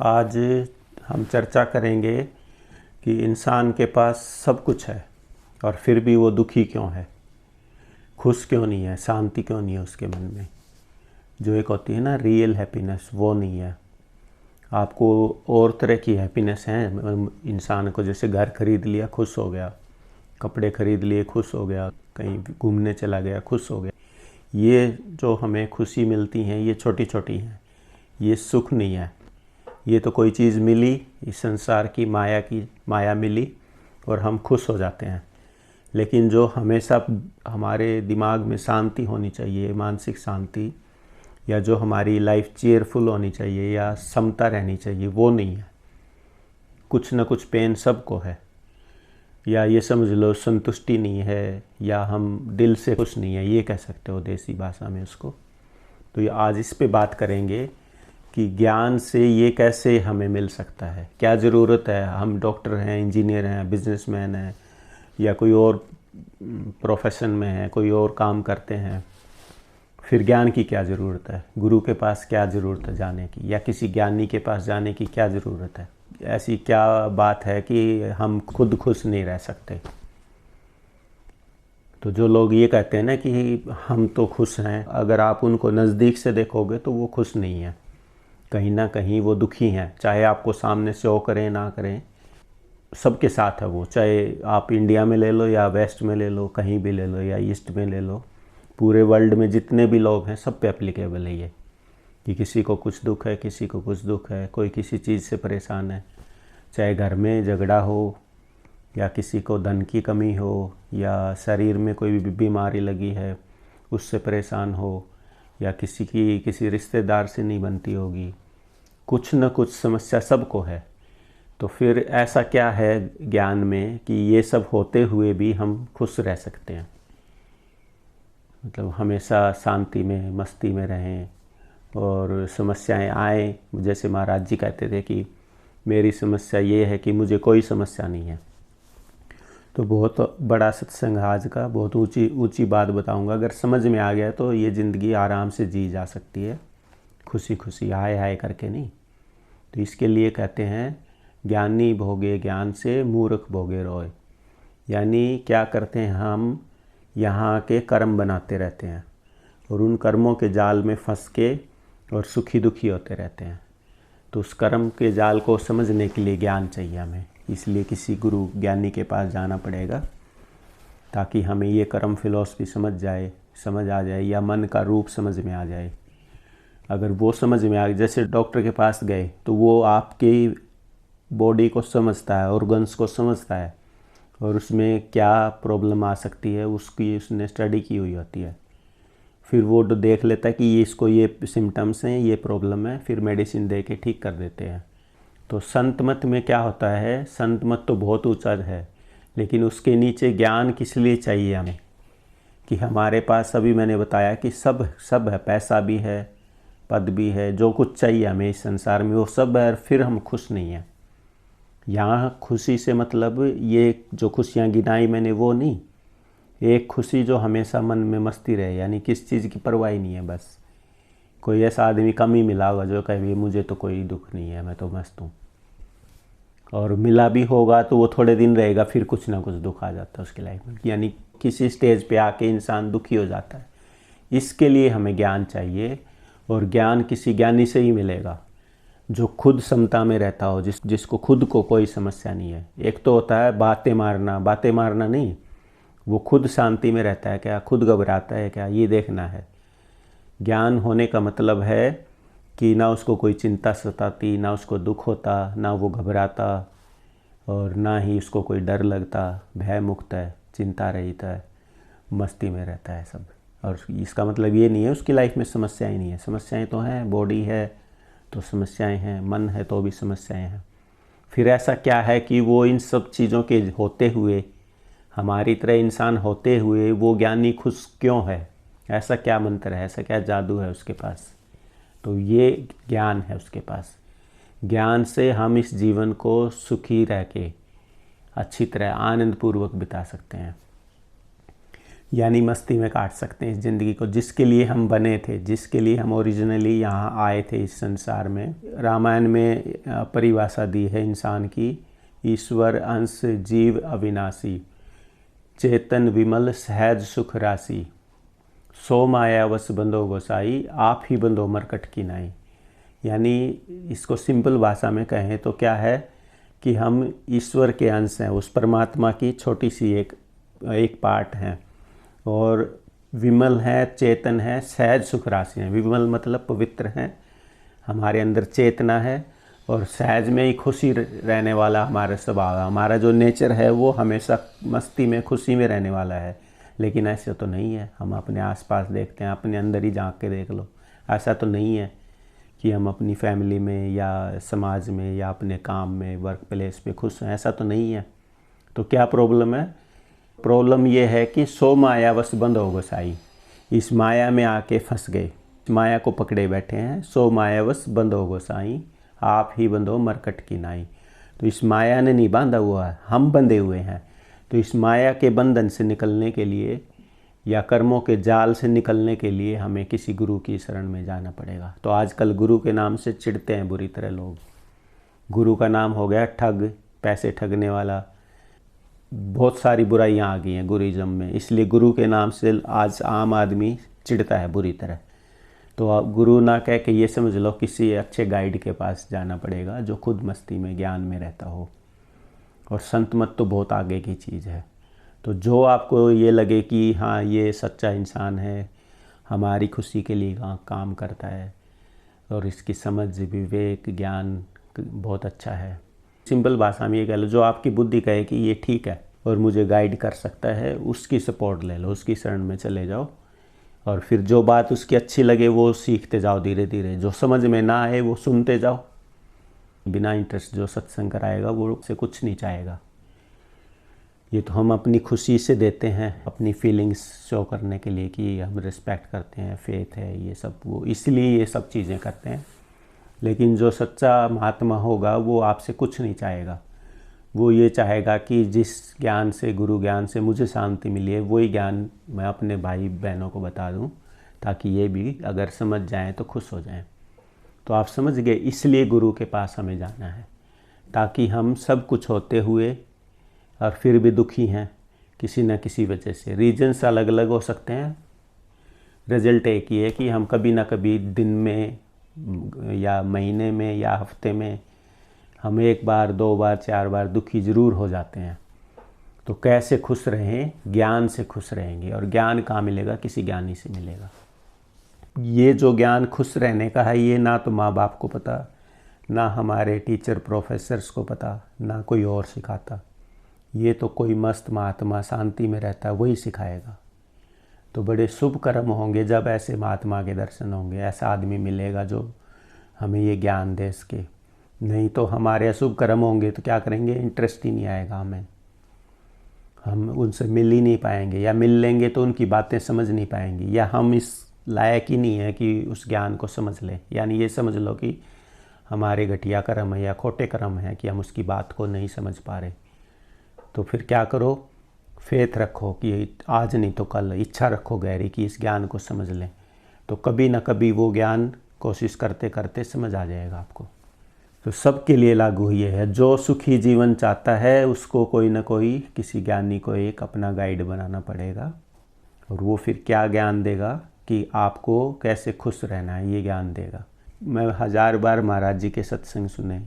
आज हम चर्चा करेंगे कि इंसान के पास सब कुछ है और फिर भी वो दुखी क्यों है, खुश क्यों नहीं है, शांति क्यों नहीं है उसके मन में। जो एक होती है ना रियल हैप्पीनेस, वो नहीं है। आपको और तरह की हैप्पीनेस है इंसान को, जैसे घर खरीद लिया खुश हो गया, कपड़े खरीद लिए खुश हो गया, कहीं घूमने चला गया खुश हो गया। ये जो हमें खुशी मिलती हैं ये छोटी छोटी हैं, ये सुख नहीं है। ये तो कोई चीज़ मिली, इस संसार की माया मिली और हम खुश हो जाते हैं। लेकिन जो हमेशा हमारे दिमाग में शांति होनी चाहिए, मानसिक शांति, या जो हमारी लाइफ चेयरफुल होनी चाहिए या समता रहनी चाहिए, वो नहीं है। कुछ न कुछ पेन सबको है, या ये समझ लो संतुष्टि नहीं है, या हम दिल से खुश नहीं है, ये कह सकते हो देसी भाषा में उसको। तो ये आज इस पे बात करेंगे कि ज्ञान से ये कैसे हमें मिल सकता है, क्या ज़रूरत है। हम डॉक्टर हैं, इंजीनियर हैं, बिजनेसमैन हैं, या कोई और प्रोफेशन में है, कोई और काम करते हैं, फिर ज्ञान की क्या ज़रूरत है, गुरु के पास क्या ज़रूरत है जाने की, या किसी ज्ञानी के पास जाने की क्या ज़रूरत है। ऐसी क्या बात है कि हम खुद खुश नहीं रह सकते। तो जो लोग ये कहते हैं ना कि हम तो खुश हैं, अगर आप उनको नज़दीक से देखोगे तो वो खुश नहीं है, कहीं ना कहीं वो दुखी हैं। चाहे आपको सामने शो करें ना करें, सबके साथ है वो। चाहे आप इंडिया में ले लो या वेस्ट में ले लो, कहीं भी ले लो, या ईस्ट में ले लो, पूरे वर्ल्ड में जितने भी लोग हैं सब पे एप्लीकेबल है ये, कि किसी को कुछ दुख है, किसी को कुछ दुख है, कोई किसी चीज़ से परेशान है। चाहे घर में झगड़ा हो, या किसी को धन की कमी हो, या शरीर में कोई भी बीमारी लगी है उससे परेशान हो, या किसी रिश्तेदार से नहीं बनती होगी, कुछ न कुछ समस्या सबको है। तो फिर ऐसा क्या है ज्ञान में कि ये सब होते हुए भी हम खुश रह सकते हैं, मतलब हमेशा शांति में, मस्ती में रहें, और समस्याएं आए। जैसे महाराज जी कहते थे कि मेरी समस्या ये है कि मुझे कोई समस्या नहीं है। तो बहुत बड़ा सत्संग आज का, बहुत ऊंची बात बताऊंगा। अगर समझ में आ गया तो ये ज़िंदगी आराम से जी जा सकती है, खुशी खुशी, हाय हाय करके नहीं। तो इसके लिए कहते हैं ज्ञानी भोगे ज्ञान से, मूर्ख भोगे रोय। यानी क्या करते हैं, हम यहाँ के कर्म बनाते रहते हैं और उन कर्मों के जाल में फंस के और सुखी दुखी होते रहते हैं। तो उस कर्म के जाल को समझने के लिए ज्ञान चाहिए हमें, इसलिए किसी गुरु ज्ञानी के पास जाना पड़ेगा, ताकि हमें ये कर्म फिलॉसफी समझ आ जाए, या मन का रूप समझ में आ जाए। अगर वो समझ में आ गया, जैसे डॉक्टर के पास गए तो वो आपकी बॉडी को समझता है, ऑर्गन्स को समझता है, और उसमें क्या प्रॉब्लम आ सकती है उसकी उसने स्टडी की हुई होती है। फिर वो देख लेता है कि इसको ये सिम्टम्स हैं, ये प्रॉब्लम है, फिर मेडिसिन दे के ठीक कर देते हैं। तो संत मत में क्या होता है, संत मत तो बहुत ऊंचा है, लेकिन उसके नीचे ज्ञान किस लिए चाहिए हमें, कि हमारे पास अभी मैंने बताया कि सब है, पैसा भी है, पद भी है, जो कुछ चाहिए हमें इस संसार में वो सब है, फिर हम खुश नहीं हैं। यहाँ खुशी से मतलब ये जो खुशियाँ गिनाई मैंने वो नहीं, एक खुशी जो हमेशा मन में मस्ती रहे, यानी किस चीज़ की परवाह नहीं है। बस कोई ऐसा आदमी कम ही मिला होगा जो कहे मुझे तो कोई दुख नहीं है, मैं तो मस्त हूँ, और मिला भी होगा तो वो थोड़े दिन रहेगा, फिर कुछ ना कुछ दुख आ जाता है उसकी लाइफ में। यानी किसी स्टेज पे आके इंसान दुखी हो जाता है। इसके लिए हमें ज्ञान चाहिए, और ज्ञान किसी ज्ञानी से ही मिलेगा जो खुद समता में रहता हो, जिसको खुद को कोई समस्या नहीं है। एक तो होता है बातें मारना नहीं, वो खुद शांति में रहता है क्या, खुद घबराता है क्या, ये देखना है। ज्ञान होने का मतलब है कि ना उसको कोई चिंता सताती, ना उसको दुख होता, ना वो घबराता, और ना ही उसको कोई डर लगता, भय मुक्त है, चिंता रहित है, मस्ती में रहता है सब। और इसका मतलब ये नहीं है उसकी लाइफ में समस्याएं नहीं है, समस्याएं तो हैं, बॉडी है तो समस्याएं हैं, मन है तो भी समस्याएं हैं। फिर ऐसा क्या है कि वो इन सब चीज़ों के होते हुए, हमारी तरह इंसान होते हुए, वो ज्ञानी खुश क्यों है, ऐसा क्या मंत्र है, ऐसा क्या जादू है उसके पास। तो ये ज्ञान है उसके पास। ज्ञान से हम इस जीवन को सुखी रह के अच्छी तरह आनंदपूर्वक बिता सकते हैं। यानी मस्ती में काट सकते हैं इस ज़िंदगी को, जिसके लिए हम बने थे, जिसके लिए हम ओरिजिनली यहाँ आए थे इस संसार में। रामायण में परिभाषा दी है इंसान की, ईश्वर अंश जीव अविनाशी, चेतन विमल सहज सुख राशि, सो माया वस बंधो गोसाई, आप ही बंधो मरकट की नाई। यानी इसको सिंपल भाषा में कहें तो क्या है कि हम ईश्वर के अंश हैं, उस परमात्मा की छोटी सी एक पार्ट हैं, और विमल है, चेतन है, सहज सुख राशि है। विमल मतलब पवित्र हैं, हमारे अंदर चेतना है, और सहज में ही खुशी रहने वाला हमारा स्वभाव है। हमारा जो नेचर है वो हमेशा मस्ती में, खुशी में रहने वाला है। लेकिन ऐसे तो नहीं है। हम अपने आसपास देखते हैं, अपने अंदर ही झांक के देख लो, ऐसा तो नहीं है कि हम अपनी फैमिली में या समाज में या अपने काम में, वर्क प्लेस पे खुश हैं, ऐसा तो नहीं है। तो क्या प्रॉब्लम है? प्रॉब्लम ये है कि सो माया वश बंद हो गोसाई, इस माया में आके फंस गए, माया को पकड़े बैठे हैं। सो माया वश बंद हो गोसाई, आप ही बंधो मरकट की नाई। तो इस माया ने नहीं बांधा हुआ है, हम बंधे हुए हैं। तो इस माया के बंधन से निकलने के लिए या कर्मों के जाल से निकलने के लिए हमें किसी गुरु की शरण में जाना पड़ेगा। तो आजकल गुरु के नाम से चिढ़ते हैं बुरी तरह लोग। गुरु का नाम हो गया ठग, पैसे ठगने वाला। बहुत सारी बुराइयां आ गई हैं गुरुइज्म में, इसलिए गुरु के नाम से आज आम आदमी चिढ़ता है बुरी तरह। तो आप गुरु ना कह के ये समझ लो किसी अच्छे गाइड के पास जाना पड़ेगा जो खुद मस्ती में, ज्ञान में रहता हो। और संत मत तो बहुत आगे की चीज़ है। तो जो आपको ये लगे कि हाँ ये सच्चा इंसान है, हमारी खुशी के लिए काम करता है, और इसकी समझ, विवेक, ज्ञान बहुत अच्छा है, सिंपल भाषा में ये कह लो, जो आपकी बुद्धि कहे कि ये ठीक है और मुझे गाइड कर सकता है, उसकी सपोर्ट ले लो, उसकी शरण में चले जाओ। और फिर जो बात उसकी अच्छी लगे वो सीखते जाओ धीरे धीरे। जो समझ में ना आए वो सुनते जाओ। बिना इंटरेस्ट जो सत्संग कराएगा वो से कुछ नहीं चाहेगा। ये तो हम अपनी खुशी से देते हैं, अपनी फीलिंग्स शो करने के लिए कि हम रिस्पेक्ट करते हैं, फेथ है, ये सब, वो इसलिए ये सब चीज़ें करते हैं। लेकिन जो सच्चा महात्मा होगा वो आपसे कुछ नहीं चाहेगा। वो ये चाहेगा कि जिस ज्ञान से, गुरु ज्ञान से मुझे शांति मिली है, वही ज्ञान मैं अपने भाई बहनों को बता दूं, ताकि ये भी अगर समझ जाएं तो खुश हो जाएं। तो आप समझ गए, इसलिए गुरु के पास हमें जाना है, ताकि हम सब कुछ होते हुए और फिर भी दुखी हैं किसी न किसी वजह से। रीजन्स अलग अलग हो सकते हैं, रिजल्ट एक ही है कि हम कभी ना कभी दिन में या महीने में या हफ्ते में हम 1 बार, 2 बार, 4 बार दुखी ज़रूर हो जाते हैं। तो कैसे खुश रहें? ज्ञान से खुश रहेंगे। और ज्ञान कहाँ मिलेगा? किसी ज्ञानी से मिलेगा। ये जो ज्ञान खुश रहने का है, ये ना तो माँ बाप को पता, ना हमारे टीचर प्रोफेसर्स को पता, ना कोई और सिखाता। ये तो कोई मस्त महात्मा शांति में रहता है वही सिखाएगा। तो बड़े शुभ कर्म होंगे जब ऐसे महात्मा के दर्शन होंगे, ऐसा आदमी मिलेगा जो हमें ये ज्ञान दे सके। नहीं तो हमारे अशुभ कर्म होंगे तो क्या करेंगे? इंटरेस्ट ही नहीं आएगा हमें, हम उनसे मिल ही नहीं पाएंगे, या मिल लेंगे तो उनकी बातें समझ नहीं पाएंगे, या हम इस लायक ही नहीं है कि उस ज्ञान को समझ लें। यानी ये समझ लो कि हमारे घटिया कर्म है या खोटे कर्म है कि हम उसकी बात को नहीं समझ पा रहे। तो फिर क्या करो? फेथ रखो कि आज नहीं तो कल, इच्छा रखो गहरी कि इस ज्ञान को समझ लें। तो कभी ना कभी वो ज्ञान कोशिश करते करते समझ आ जाएगा आपको। तो सबके लिए लागू ये है, जो सुखी जीवन चाहता है उसको कोई ना कोई, किसी ज्ञानी को एक अपना गाइड बनाना पड़ेगा। और वो फिर क्या ज्ञान देगा कि आपको कैसे खुश रहना है, ये ज्ञान देगा। मैं 1000 बार महाराज जी के सत्संग सुने,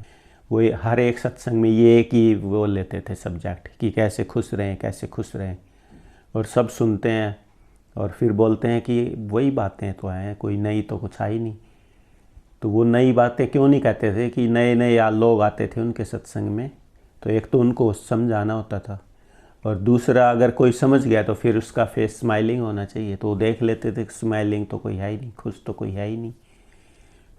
वो हर एक सत्संग में ये एक ही वो लेते थे सब्जेक्ट कि कैसे खुश रहें, कैसे खुश रहें। और सब सुनते हैं और फिर बोलते हैं कि वही बातें तो हैं, कोई नई तो कुछ आई नहीं। तो वो नई बातें क्यों नहीं कहते थे कि नए नए लोग आते थे उनके सत्संग में, तो एक तो उनको समझाना होता था, और दूसरा अगर कोई समझ गया तो फिर उसका फेस स्माइलिंग होना चाहिए। तो वो देख लेते थे स्माइलिंग तो कोई है ही नहीं, खुश तो कोई है ही नहीं,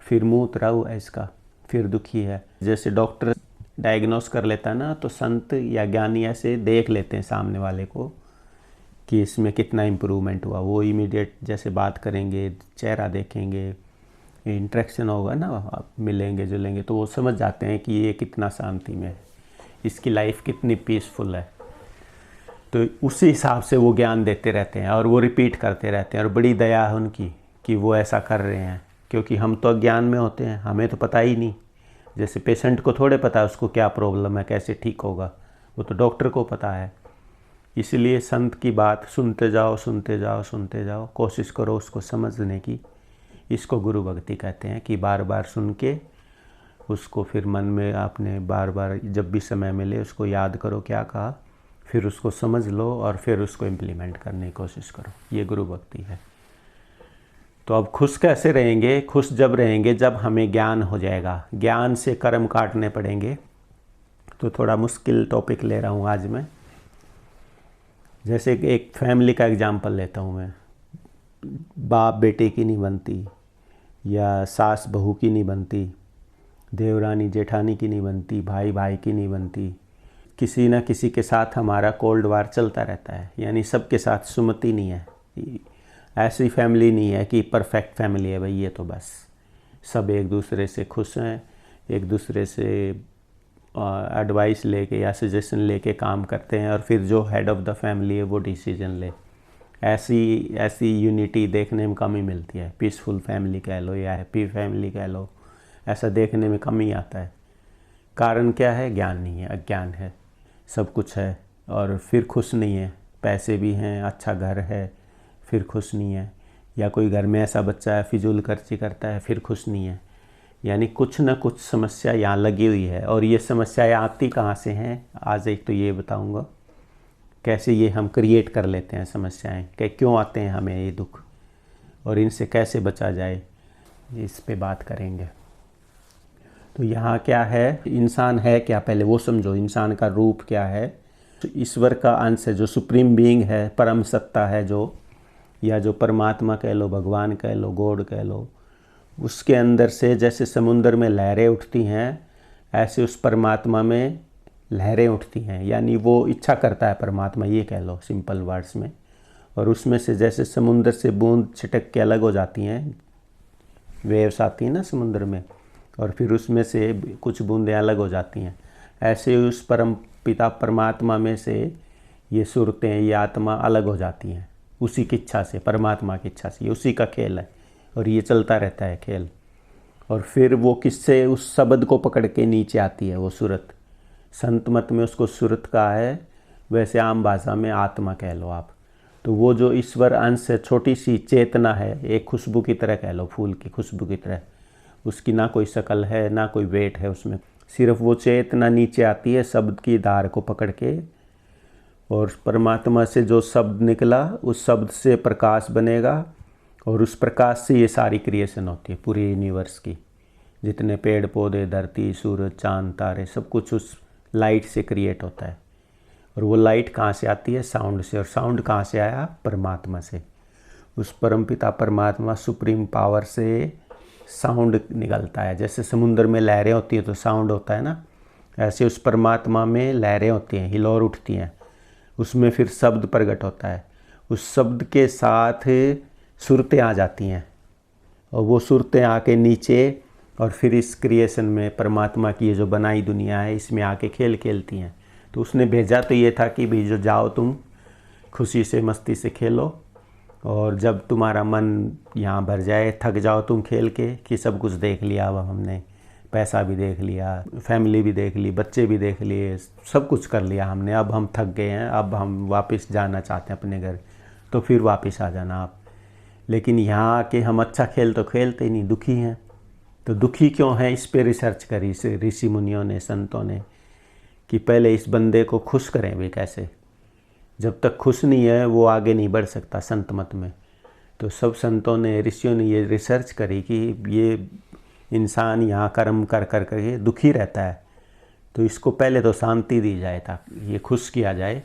फिर मुँह उतरा हुआ है इसका, फिर दुखी है। जैसे डॉक्टर डायग्नोस कर लेता है ना, तो संत या ज्ञानी ऐसे देख लेते हैं सामने वाले को कि इसमें कितना इम्प्रूवमेंट हुआ। वो इमीडिएट जैसे बात करेंगे, चेहरा देखेंगे, इंटरेक्शन होगा ना, आप मिलेंगे जुलेंगे, तो वो समझ जाते हैं कि ये कितना शांति में है, इसकी लाइफ कितनी पीसफुल है। तो उसी हिसाब से वो ज्ञान देते रहते हैं और वो रिपीट करते रहते हैं, और बड़ी दया है उनकी कि वो ऐसा कर रहे हैं, क्योंकि हम तो अज्ञान में होते हैं, हमें तो पता ही नहीं। जैसे पेशेंट को थोड़े पता है उसको क्या प्रॉब्लम है, कैसे ठीक होगा, वो तो डॉक्टर को पता है। इसलिए संत की बात सुनते जाओ, सुनते जाओ, सुनते जाओ, कोशिश करो उसको समझने की। इसको गुरु भक्ति कहते हैं कि बार बार सुन के उसको फिर मन में आपने बार बार जब भी समय मिले उसको याद करो क्या कहा, फिर उसको समझ लो और फिर उसको इम्प्लीमेंट करने की कोशिश करो। ये गुरु भक्ति है। तो अब खुश कैसे रहेंगे? खुश जब रहेंगे जब हमें ज्ञान हो जाएगा। ज्ञान से कर्म काटने पड़ेंगे। तो थोड़ा मुश्किल टॉपिक ले रहा हूँ आज मैं। जैसे एक फैमिली का एग्जांपल लेता हूँ मैं। बाप बेटे की नहीं बनती, या सास बहू की नहीं बनती, देवरानी जेठानी की नहीं बनती, भाई भाई की नहीं बनती। किसी न किसी के साथ हमारा कोल्ड वार चलता रहता है, यानी सबके साथ सुमति नहीं है। ऐसी फैमिली नहीं है कि परफेक्ट फैमिली है भाई, ये तो बस सब एक दूसरे से खुश हैं, एक दूसरे से एडवाइस लेके या सजेशन लेके काम करते हैं, और फिर जो हेड ऑफ़ द फैमिली है वो डिसीजन ले। ऐसी यूनिटी देखने में कम ही मिलती है। पीसफुल फैमिली कह लो या हैप्पी फैमिली कह लो, ऐसा देखने में कम ही आता है। कारण क्या है? ज्ञान नहीं है, अज्ञान है। सब कुछ है और फिर खुश नहीं है। पैसे भी हैं, अच्छा घर है, फिर खुश नहीं है। या कोई घर में ऐसा बच्चा है फिजूल खर्ची करता है, फिर खुश नहीं है। यानी कुछ न कुछ समस्या यहाँ लगी हुई है। और ये समस्याएं आती कहाँ से हैं? आज एक तो ये बताऊँगा कैसे ये हम क्रिएट कर लेते हैं समस्याएं, कि क्यों आते हैं हमें ये दुख, और इनसे कैसे बचा जाए, इस पे बात करेंगे। तो यहाँ क्या है, इंसान है क्या, पहले वो समझो। इंसान का रूप क्या है? तो ईश्वर का अंश है, जो सुप्रीम बीइंग है, परम सत्ता है जो, या जो परमात्मा कह लो, भगवान कह लो, गॉड कह लो। उसके अंदर से जैसे समुद्र में लहरें उठती हैं, ऐसे उस परमात्मा में लहरें उठती हैं। यानी वो इच्छा करता है परमात्मा, ये कह लो सिंपल वर्ड्स में। और उसमें से जैसे समुद्र से बूंद छिटक के अलग हो जाती हैं, वेव्स आती हैं ना समुद्र में, और फिर उसमें से कुछ बूंदें अलग हो जाती हैं, ऐसे उस परम पिता परमात्मा में से ये सूरतें, ये आत्मा अलग हो जाती हैं उसी की इच्छा से, परमात्मा की इच्छा से। ये उसी का खेल है और ये चलता रहता है खेल। और फिर वो किससे उस शब्द को पकड़ के नीचे आती है, वो सूरत। संत मत में उसको सूरत कहा है, वैसे आम भाषा में आत्मा कह लो आप। तो वो जो ईश्वर अंश है, छोटी सी चेतना है, एक खुशबू की तरह कह लो, फूल की खुशबू की तरह। उसकी ना कोई शक्ल है, ना कोई वेट है उसमें, सिर्फ वो चेतना नीचे आती है शब्द की धार को पकड़ के। और परमात्मा से जो शब्द निकला, उस शब्द से प्रकाश बनेगा, और उस प्रकाश से ये सारी क्रिएशन होती है पूरी यूनिवर्स की। जितने पेड़ पौधे, धरती, सूरज, चांद, तारे, सब कुछ उस लाइट से क्रिएट होता है। और वो लाइट कहाँ से आती है? साउंड से। और साउंड कहाँ से आया? परमात्मा से। उस परमपिता परमात्मा सुप्रीम पावर से साउंड निकलता है। जैसे समुद्र में लहरें होती हैं तो साउंड होता है ना, ऐसे उस परमात्मा में लहरें होती हैं, हिलोर उठती हैं, उसमें फिर शब्द प्रकट होता है। उस शब्द के साथ सुरतें आ जाती हैं, और वो सुरतें आके नीचे, और फिर इस क्रिएशन में परमात्मा की ये जो बनाई दुनिया है, इसमें आके खेल खेलती हैं। तो उसने भेजा तो ये था कि भाई जो जाओ तुम खुशी से मस्ती से खेलो, और जब तुम्हारा मन यहाँ भर जाए, थक जाओ तुम खेल के कि सब कुछ देख लिया, अब हमने पैसा भी देख लिया, फैमिली भी देख ली, बच्चे भी देख लिए, सब कुछ कर लिया हमने, अब हम थक गए हैं, अब हम वापस जाना चाहते हैं अपने घर, तो फिर वापस आ जाना आप। लेकिन यहाँ आके हम अच्छा खेल तो खेलते ही नहीं, दुखी हैं। तो दुखी क्यों है? इस पे रिसर्च करी ऋषि मुनियों ने, संतों ने, कि पहले इस बंदे को खुश करें भी कैसे। जब तक खुश नहीं है वो आगे नहीं बढ़ सकता संत मत में। तो सब संतों ने, ऋषियों ने ये रिसर्च करी कि ये इंसान यहाँ कर्म कर कर के दुखी रहता है, तो इसको पहले तो शांति दी जाए, ताकि ये खुश किया जाए।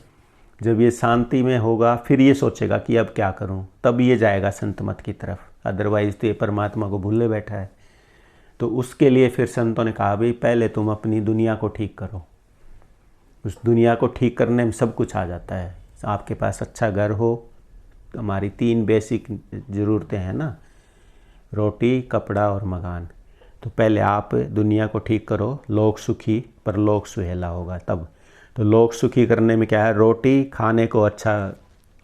जब ये शांति में होगा फिर ये सोचेगा कि अब क्या करूं, तब ये जाएगा संत मत की तरफ। अदरवाइज तो ये परमात्मा को भूले बैठा है। तो उसके लिए फिर संतों ने कहा भाई पहले तुम अपनी दुनिया को ठीक करो। उस दुनिया को ठीक करने में सब कुछ आ जाता है। आपके पास अच्छा घर हो, हमारी 3 बेसिक ज़रूरतें हैं ना, रोटी, कपड़ा और मकान। तो पहले आप दुनिया को ठीक करो, लोक सुखी परलोक सुहेला होगा। तब तो लोग सुखी करने में क्या है, रोटी खाने को अच्छा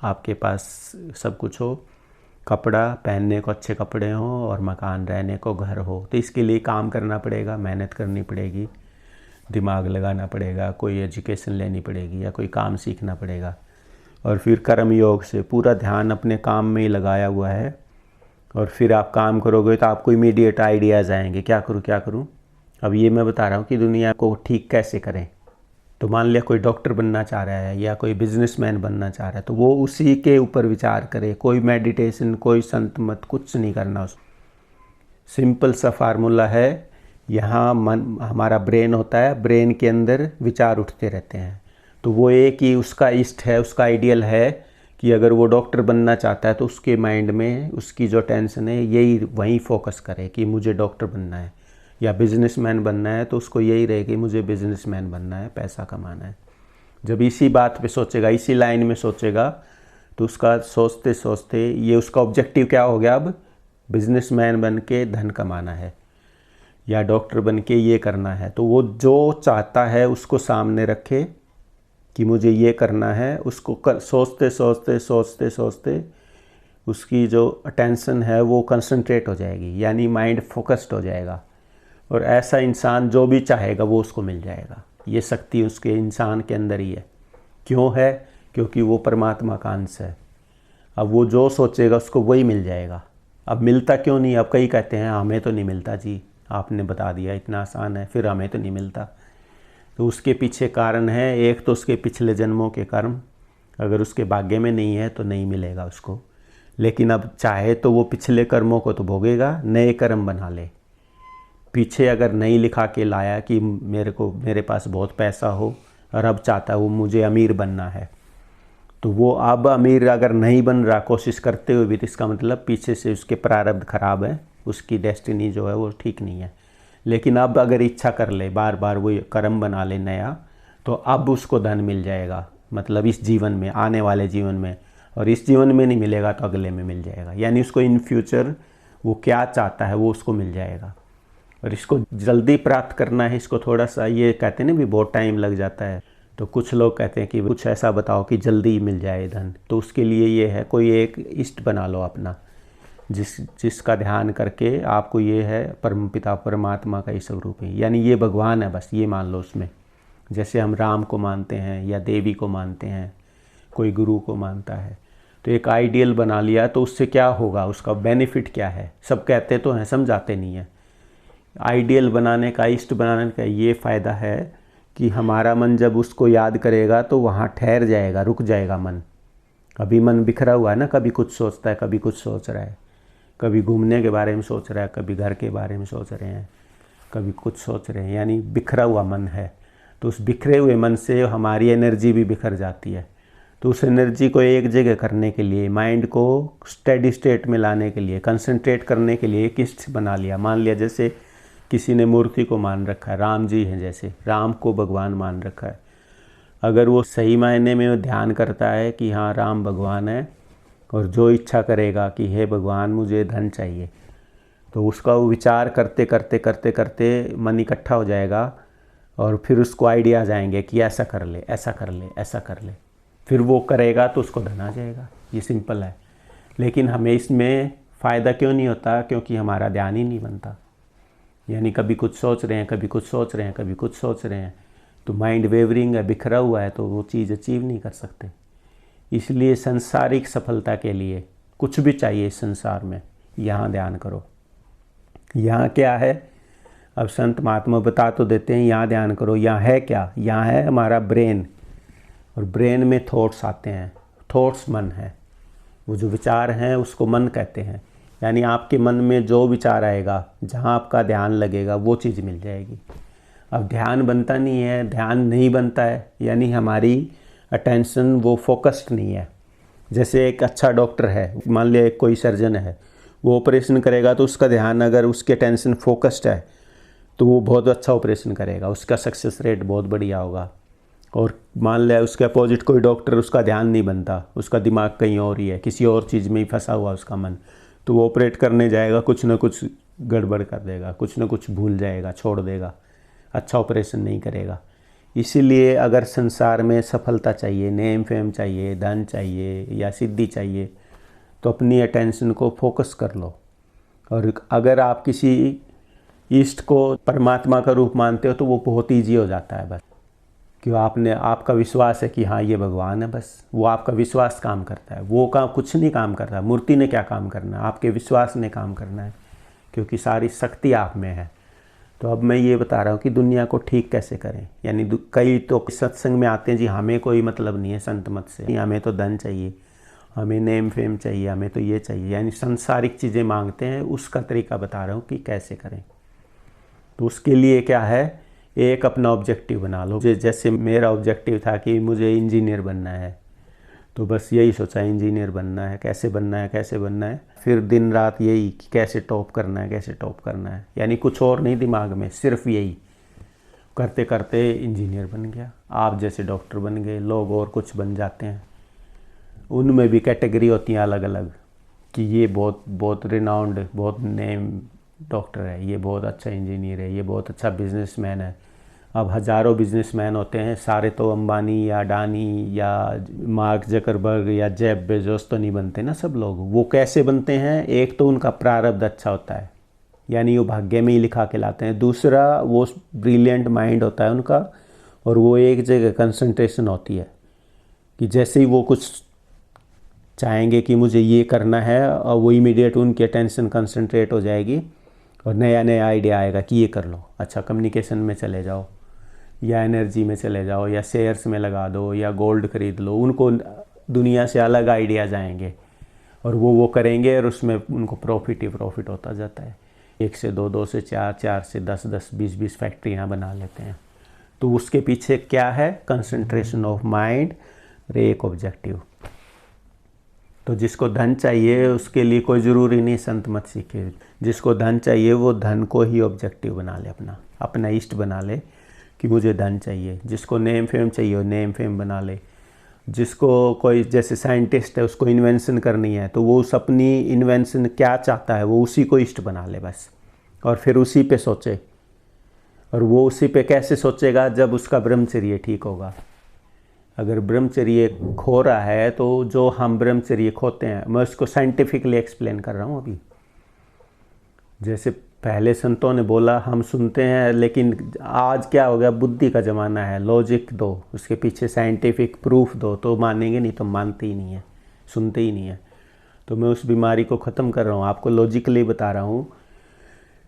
आपके पास सब कुछ हो, कपड़ा पहनने को अच्छे कपड़े हों, और मकान रहने को घर हो। तो इसके लिए काम करना पड़ेगा, मेहनत करनी पड़ेगी, दिमाग लगाना पड़ेगा, कोई एजुकेशन लेनी पड़ेगी या कोई काम सीखना पड़ेगा। और फिर कर्म योग से पूरा ध्यान अपने काम में ही लगाया हुआ है, और फिर आप काम करोगे तो आपको इमीडिएट आइडियाज़ आएंगे, क्या करूँ क्या करूँ। अब ये मैं बता रहा हूँ कि दुनिया को ठीक कैसे करें। तो मान लिया कोई डॉक्टर बनना चाह रहा है या कोई बिजनेसमैन बनना चाह रहा है, तो वो उसी के ऊपर विचार करे, कोई मेडिटेशन, कोई संत मत, कुछ नहीं करना। उस सिंपल सा फार्मूला है, यहाँ मन हमारा ब्रेन होता है, ब्रेन के अंदर विचार उठते रहते हैं। तो वो एक ही उसका इष्ट है, उसका आइडियल है कि अगर वो डॉक्टर बनना चाहता है तो उसके माइंड में उसकी जो टेंशन है यही वहीं फोकस करे कि मुझे डॉक्टर बनना है, या बिजनेसमैन बनना है तो उसको यही रहे कि मुझे बिजनेसमैन बनना है, पैसा कमाना है। जब इसी बात पे सोचेगा, इसी लाइन में सोचेगा, तो उसका सोचते सोचते ये उसका ऑब्जेक्टिव क्या हो गया, अब बिजनेसमैन बन के धन कमाना है या डॉक्टर बन के ये करना है। तो वो जो चाहता है उसको सामने रखे कि मुझे ये करना है, उसको सोचते सोचते सोचते सोचते उसकी जो अटेंशन है वो कंसंट्रेट हो जाएगी, यानी माइंड फोकस्ड हो जाएगा। और ऐसा इंसान जो भी चाहेगा वो उसको मिल जाएगा। ये शक्ति उसके इंसान के अंदर ही है। क्यों है? क्योंकि वो परमात्मा का अंश है। अब वो जो सोचेगा उसको वही मिल जाएगा। अब मिलता क्यों नहीं? अब कई कहते हैं हमें तो नहीं मिलता जी, आपने बता दिया इतना आसान है, फिर हमें तो नहीं मिलता। तो उसके पीछे कारण है, एक तो उसके पिछले जन्मों के कर्म, अगर उसके भाग्य में नहीं है तो नहीं मिलेगा उसको। लेकिन अब चाहे तो वो पिछले कर्मों को तो भोगेगा, नए कर्म बना ले। पीछे अगर नहीं लिखा के लाया कि मेरे पास बहुत पैसा हो और अब चाहता है वो मुझे अमीर बनना है, तो वो अब अमीर अगर नहीं बन रहा कोशिश करते हुए भी, तो इसका मतलब पीछे से उसके प्रारब्ध खराब है, उसकी डेस्टिनी जो है वो ठीक नहीं है। लेकिन अब अगर इच्छा कर ले, बार बार वो कर्म बना ले नया, तो अब उसको धन मिल जाएगा, मतलब इस जीवन में, आने वाले जीवन में। और इस जीवन में नहीं मिलेगा तो अगले में मिल जाएगा, यानी उसको इन फ्यूचर वो क्या चाहता है वो उसको मिल जाएगा। और इसको जल्दी प्राप्त करना है, इसको थोड़ा सा, ये कहते हैं ना भी बहुत टाइम लग जाता है, तो कुछ लोग कहते हैं कि कुछ ऐसा बताओ कि जल्दी मिल जाए धन। तो उसके लिए ये है, कोई एक इष्ट बना लो अपना, जिसका ध्यान करके आपको ये है परम पिता परमात्मा का ही स्वरूप है, यानी ये भगवान है, बस ये मान लो उसमें। जैसे हम राम को मानते हैं या देवी को मानते हैं, कोई गुरु को मानता है, तो एक आइडियल बना लिया, तो उससे क्या होगा, उसका बेनिफिट क्या है। सब कहते तो हैं, समझाते नहीं है। आइडियल बनाने का, इष्ट बनाने का ये फ़ायदा है कि हमारा मन जब उसको याद करेगा तो वहाँ ठहर जाएगा, रुक जाएगा मन। अभी मन बिखरा हुआ है ना, कभी कुछ सोचता है, कभी कुछ सोच रहा है, कभी घूमने के बारे में सोच रहा है, कभी घर के बारे में सोच रहे हैं, कभी कुछ सोच रहे हैं, यानी बिखरा हुआ मन है। तो उस बिखरे हुए मन से हमारी एनर्जी भी बिखर जाती है। तो उस एनर्जी को एक जगह करने के लिए, माइंड को स्टेडी स्टेट में लाने के लिए, कंसंट्रेट करने के लिए एक इष्ट बना लिया। मान लिया जैसे किसी ने मूर्ति को मान रखा है, राम जी हैं, जैसे राम को भगवान मान रखा है। अगर वो सही मायने में वो ध्यान करता है कि हाँ राम भगवान है, और जो इच्छा करेगा कि हे भगवान मुझे धन चाहिए, तो उसका वो विचार करते करते करते करते मन इकट्ठा हो जाएगा, और फिर उसको आइडियाज़ आएंगे कि ऐसा कर ले, ऐसा कर ले, ऐसा कर ले। फिर वो करेगा तो उसको धन आ जाएगा। ये सिंपल है। लेकिन हमें इसमें फ़ायदा क्यों नहीं होता? क्योंकि हमारा ध्यान ही नहीं बनता। यानी कभी कुछ सोच रहे हैं, कभी कुछ सोच रहे हैं, कभी कुछ सोच रहे हैं, तो माइंड वेवरिंग है, बिखरा हुआ है, तो वो चीज़ अचीव नहीं कर सकते। इसलिए सांसारिक सफलता के लिए कुछ भी चाहिए इस संसार में, यहाँ ध्यान करो। यहाँ क्या है? अब संत महात्मा बता तो देते हैं, यहाँ ध्यान करो। यहाँ है क्या? यहाँ है हमारा ब्रेन, और ब्रेन में थॉट्स आते हैं। थॉट्स मन है, वो जो विचार हैं उसको मन कहते हैं। यानी आपके मन में जो विचार आएगा, जहाँ आपका ध्यान लगेगा, वो चीज़ मिल जाएगी। अब ध्यान बनता नहीं है, ध्यान नहीं बनता है, यानी हमारी अटेंशन वो फोकस्ड नहीं है। जैसे एक अच्छा डॉक्टर है, मान लिया एक कोई सर्जन है, वो ऑपरेशन करेगा तो उसका ध्यान, अगर उसके अटेंशन फोकस्ड है तो वो बहुत अच्छा ऑपरेशन करेगा, उसका सक्सेस रेट बहुत बढ़िया होगा। और मान लिया उसके अपोजिट कोई डॉक्टर, उसका ध्यान नहीं बनता, उसका दिमाग कहीं और ही है, किसी और चीज़ में ही फंसा हुआ उसका मन, तो वो ऑपरेट करने जाएगा, कुछ ना कुछ गड़बड़ कर देगा, कुछ ना कुछ भूल जाएगा, छोड़ देगा, अच्छा ऑपरेशन नहीं करेगा। इसीलिए अगर संसार में सफलता चाहिए, नेम फेम चाहिए, धन चाहिए या सिद्धि चाहिए, तो अपनी अटेंशन को फोकस कर लो। और अगर आप किसी ईष्ट को परमात्मा का रूप मानते हो तो वो बहुत ईजी हो जाता है। बस क्यों, आपका विश्वास है कि हाँ ये भगवान है, बस वो आपका विश्वास काम करता है। वो काम कुछ नहीं काम करता, मूर्ति ने क्या काम करना है, आपके विश्वास ने काम करना है, क्योंकि सारी शक्ति आप में है। तो अब मैं ये बता रहा हूँ कि दुनिया को ठीक कैसे करें। यानी कई तो सत्संग में आते हैं, जी हमें कोई मतलब नहीं है संत मत से, हमें तो धन चाहिए, हमें नेम फेम चाहिए, हमें तो ये चाहिए, यानी सांसारिक चीज़ें मांगते हैं। उसका तरीका बता रहा हूँ कि कैसे करें। तो उसके लिए क्या है, एक अपना ऑब्जेक्टिव बना लो। जैसे मेरा ऑब्जेक्टिव था कि मुझे इंजीनियर बनना है, तो बस यही सोचा इंजीनियर बनना है, कैसे बनना है, कैसे बनना है। फिर दिन रात यही कि कैसे टॉप करना है, कैसे टॉप करना है, यानी कुछ और नहीं दिमाग में, सिर्फ यही करते करते इंजीनियर बन गया। आप जैसे डॉक्टर बन गए, लोग और कुछ बन जाते हैं। उनमें भी कैटेगरी होती हैं अलग अलग, कि ये बहुत रिनाउंड, बहुत नेम डॉक्टर है, ये बहुत अच्छा इंजीनियर है, ये बहुत अच्छा बिजनेसमैन है। अब हज़ारों बिजनेसमैन होते हैं, सारे तो अंबानी या अडानी या मार्क जकरबर्ग या जेफ बेजोस तो नहीं बनते ना सब लोग। वो कैसे बनते हैं, एक तो उनका प्रारब्ध अच्छा होता है, यानी वो भाग्य में ही लिखा के लाते हैं। दूसरा, वो ब्रिलियंट माइंड होता है उनका, और वो एक जगह कंसंट्रेशन होती है कि जैसे ही वो कुछ चाहेंगे कि मुझे ये करना है, और वो इमीडिएट उनकी अटेंशन कंसंट्रेट हो जाएगी और नया नया आइडिया आएगा कि ये कर लो। अच्छा, कम्युनिकेशन में चले जाओ, या एनर्जी में चले जाओ, या शेयर्स में लगा दो, या गोल्ड खरीद लो। उनको दुनिया से अलग आइडियाज़ आएंगे और वो करेंगे, और उसमें उनको प्रॉफिट ही प्रॉफिट होता जाता है। 1 से 2, 2 से 4, 4 से 10, 10, 20 फैक्ट्रियाँ बना लेते हैं। तो उसके पीछे क्या है, कंसंट्रेशन ऑफ माइंड, एक ऑब्जेक्टिव। तो जिसको धन चाहिए उसके लिए कोई ज़रूरी नहीं संत मत सीखे। जिसको धन चाहिए वो धन को ही ऑब्जेक्टिव बना ले, अपना इष्ट बना ले कि मुझे धन चाहिए। जिसको नेम फेम चाहिए वो नेम फेम बना ले। जिसको कोई जैसे साइंटिस्ट है, उसको इन्वेंशन करनी है, तो वो उस अपनी इन्वेंशन क्या चाहता है वो उसी को इष्ट बना ले बस, और फिर उसी पे सोचे। और वो उसी पे कैसे सोचेगा, जब उसका ब्रह्मचर्य ठीक होगा। अगर ब्रह्मचर्य खो रहा है, तो जो हम ब्रह्मचर्य खोते हैं, मैं उसको साइंटिफिकली एक्सप्लेन कर रहा हूँ अभी। जैसे पहले संतों ने बोला, हम सुनते हैं, लेकिन आज क्या हो गया, बुद्धि का ज़माना है। लॉजिक दो, उसके पीछे साइंटिफिक प्रूफ दो तो मानेंगे, नहीं तो मानते ही नहीं है, सुनते ही नहीं है। तो मैं उस बीमारी को ख़त्म कर रहा हूँ, आपको लॉजिकली बता रहा हूँ।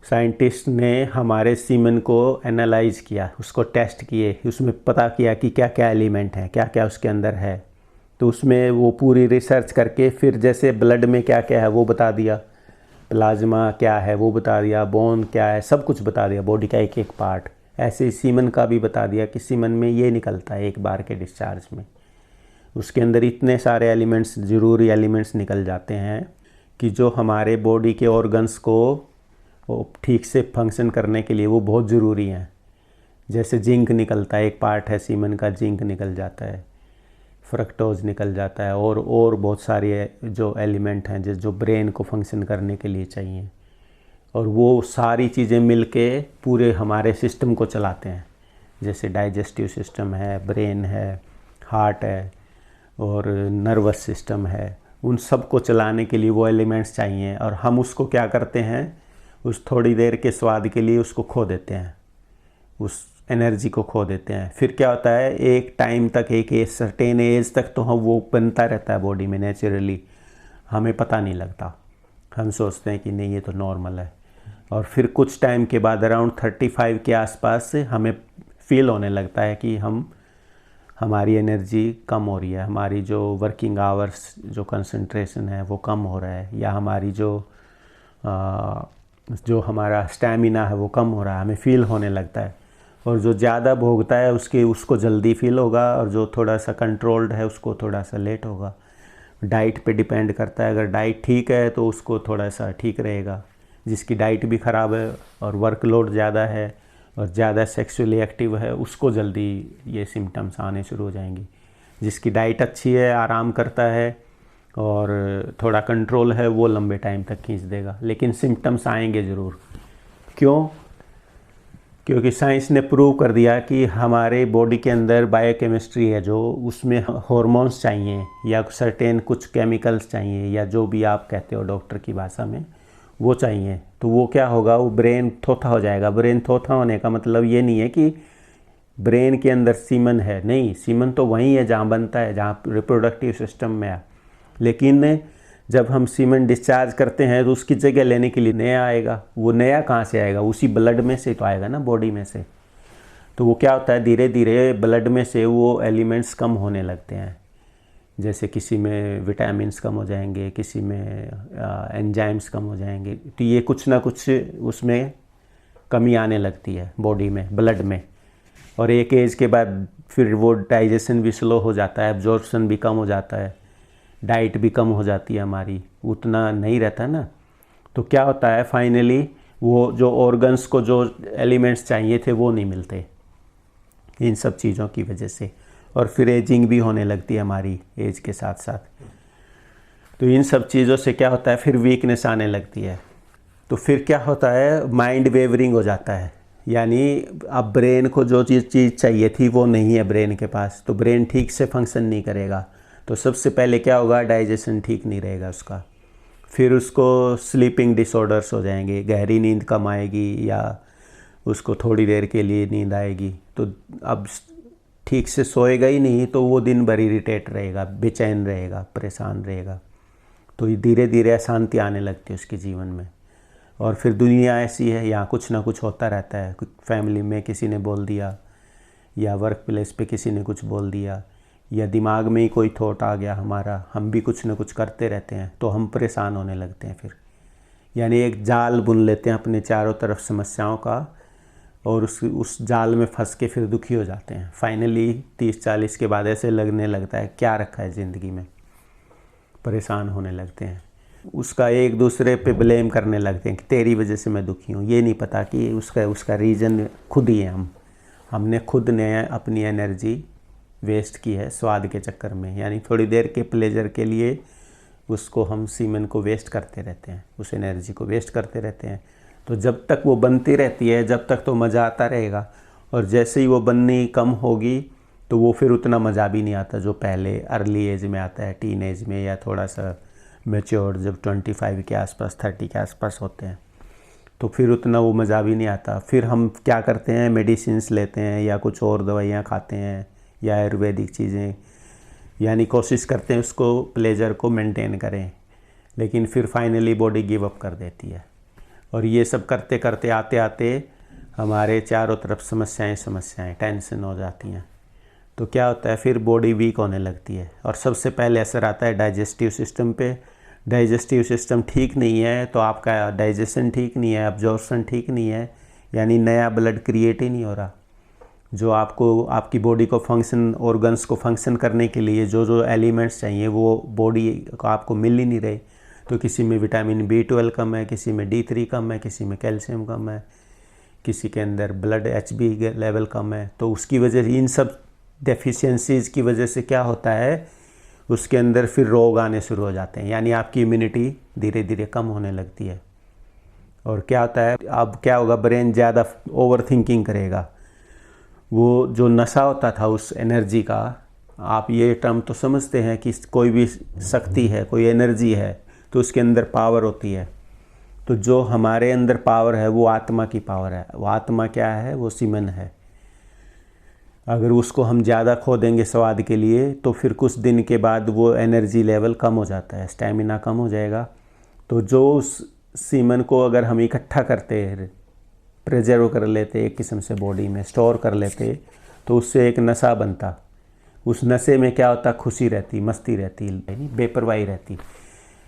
साइंटिस्ट ने हमारे सीमन को एनालाइज किया, उसको टेस्ट किए, उसमें पता किया कि क्या क्या एलिमेंट है, क्या क्या उसके अंदर है। तो उसमें वो पूरी रिसर्च करके फिर जैसे ब्लड में क्या क्या है वो बता दिया, प्लाज्मा क्या है वो बता दिया, बोन क्या है, सब कुछ बता दिया, बॉडी का एक एक पार्ट। ऐसे ही सीमन का भी बता दिया कि सीमन में ये निकलता है एक बार के डिस्चार्ज में। उसके अंदर इतने सारे एलिमेंट्स, ज़रूरी एलिमेंट्स निकल जाते हैं कि जो हमारे बॉडी के ऑर्गन्स को वो ठीक से फंक्शन करने के लिए वो बहुत ज़रूरी हैं। जैसे जिंक निकलता है, एक पार्ट है सीमन का, जिंक निकल जाता है, फ्रक्टोज निकल जाता है, और बहुत सारे जो एलिमेंट हैं जो ब्रेन को फंक्शन करने के लिए चाहिए। और वो सारी चीज़ें मिलके पूरे हमारे सिस्टम को चलाते हैं। जैसे डाइजेस्टिव सिस्टम है, ब्रेन है, हार्ट है और नर्वस सिस्टम है। उन सब को चलाने के लिए वो एलिमेंट्स चाहिए, और हम उसको क्या करते हैं, उस थोड़ी देर के स्वाद के लिए उसको खो देते हैं, उस एनर्जी को खो देते हैं। फिर क्या होता है, एक टाइम तक, एक सर्टेन एज तक तो हम वो बनता रहता है बॉडी में नेचुरली, हमें पता नहीं लगता, हम सोचते हैं कि नहीं ये तो नॉर्मल है। और फिर कुछ टाइम के बाद अराउंड 35 के आसपास से हमें फील होने लगता है कि हमारी एनर्जी कम हो रही है, हमारी जो वर्किंग आवर्स, जो कंसंट्रेशन है वो कम हो रहा है, या हमारी जो हमारा स्टैमिना है वो कम हो रहा है, हमें फील होने लगता है। और जो ज़्यादा भोगता है उसको जल्दी फील होगा, और जो थोड़ा सा कंट्रोल्ड है उसको थोड़ा सा लेट होगा। डाइट पे डिपेंड करता है, अगर डाइट ठीक है तो उसको थोड़ा सा ठीक रहेगा। जिसकी डाइट भी ख़राब है और वर्कलोड ज़्यादा है और ज़्यादा सेक्सुअली एक्टिव है, उसको जल्दी ये सिम्टम्स आने शुरू हो जाएंगी। जिसकी डाइट अच्छी है, आराम करता है और थोड़ा कंट्रोल है, वो लंबे टाइम तक खींच देगा, लेकिन सिम्टम्स आएंगे ज़रूर। क्यों? क्योंकि साइंस ने प्रूव कर दिया कि हमारे बॉडी के अंदर बायोकेमिस्ट्री है, जो उसमें हार्मोन्स चाहिए या सर्टेन कुछ केमिकल्स चाहिए या जो भी आप कहते हो डॉक्टर की भाषा में, वो चाहिए। तो वो क्या होगा, वो ब्रेन थोथा हो जाएगा। ब्रेन थोथा होने का मतलब ये नहीं है कि ब्रेन के अंदर सीमन है, नहीं, सीमन तो वहीं है जहाँ बनता है, जहाँ रिप्रोडक्टिव सिस्टम में है। लेकिन जब हम सीमन डिस्चार्ज करते हैं तो उसकी जगह लेने के लिए नया आएगा। वो नया कहाँ से आएगा, उसी ब्लड में से तो आएगा ना, बॉडी में से। तो वो क्या होता है, धीरे धीरे ब्लड में से वो एलिमेंट्स कम होने लगते हैं। जैसे किसी में विटामिन्स कम हो जाएंगे, किसी में एंजाइम्स कम हो जाएंगे। तो ये कुछ ना कुछ उसमें कमी आने लगती है बॉडी में, ब्लड में। और एक एज के बाद फिर वो डाइजेशन भी स्लो हो जाता है, एब्जॉर्प्शन भी कम हो जाता है, डाइट भी कम हो जाती है हमारी, उतना नहीं रहता ना। तो क्या होता है, फाइनली वो जो ऑर्गन्स को जो एलिमेंट्स चाहिए थे वो नहीं मिलते इन सब चीज़ों की वजह से। और फिर एजिंग भी होने लगती है हमारी एज के साथ साथ। तो इन सब चीज़ों से क्या होता है, फिर वीकनेस आने लगती है। तो फिर क्या होता है, माइंड वेवरिंग हो जाता है। यानी अब ब्रेन को जो चीज़ चाहिए थी वो नहीं है ब्रेन के पास, तो ब्रेन ठीक से फंक्शन नहीं करेगा। तो सबसे पहले क्या होगा, डाइजेशन ठीक नहीं रहेगा उसका। फिर उसको स्लीपिंग डिसऑर्डर्स हो जाएंगे, गहरी नींद कम आएगी या उसको थोड़ी देर के लिए नींद आएगी। तो अब ठीक से सोएगा ही नहीं, तो वो दिन भर इरिटेट रहेगा, बेचैन रहेगा, परेशान रहेगा। तो धीरे धीरे अशांति आने लगती है उसके जीवन में। और फिर दुनिया ऐसी है, यहाँ कुछ ना कुछ होता रहता है। फैमिली में किसी ने बोल दिया, या वर्क प्लेस पे किसी ने कुछ बोल दिया, या दिमाग में ही कोई थॉट आ गया हमारा, हम भी कुछ ना कुछ करते रहते हैं, तो हम परेशान होने लगते हैं फिर। यानी एक जाल बुन लेते हैं अपने चारों तरफ समस्याओं का, और उस जाल में फंस के फिर दुखी हो जाते हैं। फाइनली 30-40 के बाद ऐसे लगने लगता है क्या रखा है ज़िंदगी में, परेशान होने लगते हैं। उसका एक दूसरे पे ब्लेम करने लगते हैं कि तेरी वजह से मैं दुखी हूँ। ये नहीं पता कि उसका रीज़न खुद ही है। हमने खुद ने अपनी एनर्जी वेस्ट की है स्वाद के चक्कर में। यानी थोड़ी देर के प्लेजर के लिए उसको हम सीमन को वेस्ट करते रहते हैं, उस एनर्जी को वेस्ट करते रहते हैं। तो जब तक वो बनती रहती है, जब तक तो मज़ा आता रहेगा। और जैसे ही वो बननी कम होगी तो वो फिर उतना मज़ा भी नहीं आता जो पहले अर्ली एज में आता है, टीन एज में, या थोड़ा सा मैच्योर जब 25 के आसपास, 30 के आसपास होते हैं, तो फिर उतना वो मज़ा भी नहीं आता। फिर हम क्या करते हैं, मेडिसिन्स लेते हैं या कुछ और दवाइयाँ खाते हैं या आयुर्वेदिक चीज़ें, यानी कोशिश करते हैं उसको प्लेजर को मेंटेन करें। लेकिन फिर फाइनली बॉडी गिव अप कर देती है। और ये सब करते करते आते आते हमारे चारों तरफ समस्याएं टेंशन हो जाती हैं। तो क्या होता है, फिर बॉडी वीक होने लगती है। और सबसे पहले असर आता है डाइजेस्टिव सिस्टम पे। डाइजेस्टिव सिस्टम ठीक नहीं है तो आपका डाइजेशन ठीक नहीं है, एब्जॉर्प्शन ठीक नहीं है, यानी नया ब्लड क्रिएट ही नहीं हो रहा। जो आपको आपकी बॉडी को फंक्शन, ऑर्गन्स को फंक्शन करने के लिए जो जो एलिमेंट्स चाहिए वो बॉडी को आपको मिल ही नहीं रहे। तो किसी में विटामिन B12 कम है, किसी में D3 कम है, किसी में कैल्शियम कम है, किसी के अंदर ब्लड HB लेवल कम है। तो उसकी वजह से, इन सब डेफिशिएंसीज़ की वजह से क्या होता है, उसके अंदर फिर रोग आने शुरू हो जाते हैं। यानी आपकी इम्यूनिटी धीरे धीरे कम होने लगती है। और क्या होता है, अब क्या होगा, ब्रेन ज़्यादा ओवर थिंकिंग करेगा। वो जो नशा होता था उस एनर्जी का, आप ये टर्म तो समझते हैं कि कोई भी शक्ति है, कोई एनर्जी है, तो उसके अंदर पावर होती है। तो जो हमारे अंदर पावर है वो आत्मा की पावर है। वो आत्मा क्या है, वो सीमन है। अगर उसको हम ज़्यादा खो देंगे स्वाद के लिए, तो फिर कुछ दिन के बाद वो एनर्जी लेवल कम हो जाता है, स्टैमिना कम हो जाएगा। तो जो उस सीमन को अगर हम इकट्ठा करते, प्रिजर्व कर लेते, एक किस्म से बॉडी में स्टोर कर लेते, तो उससे एक नशा बनता। उस नशे में क्या होता, खुशी रहती, मस्ती रहती, बेपरवाही रहती।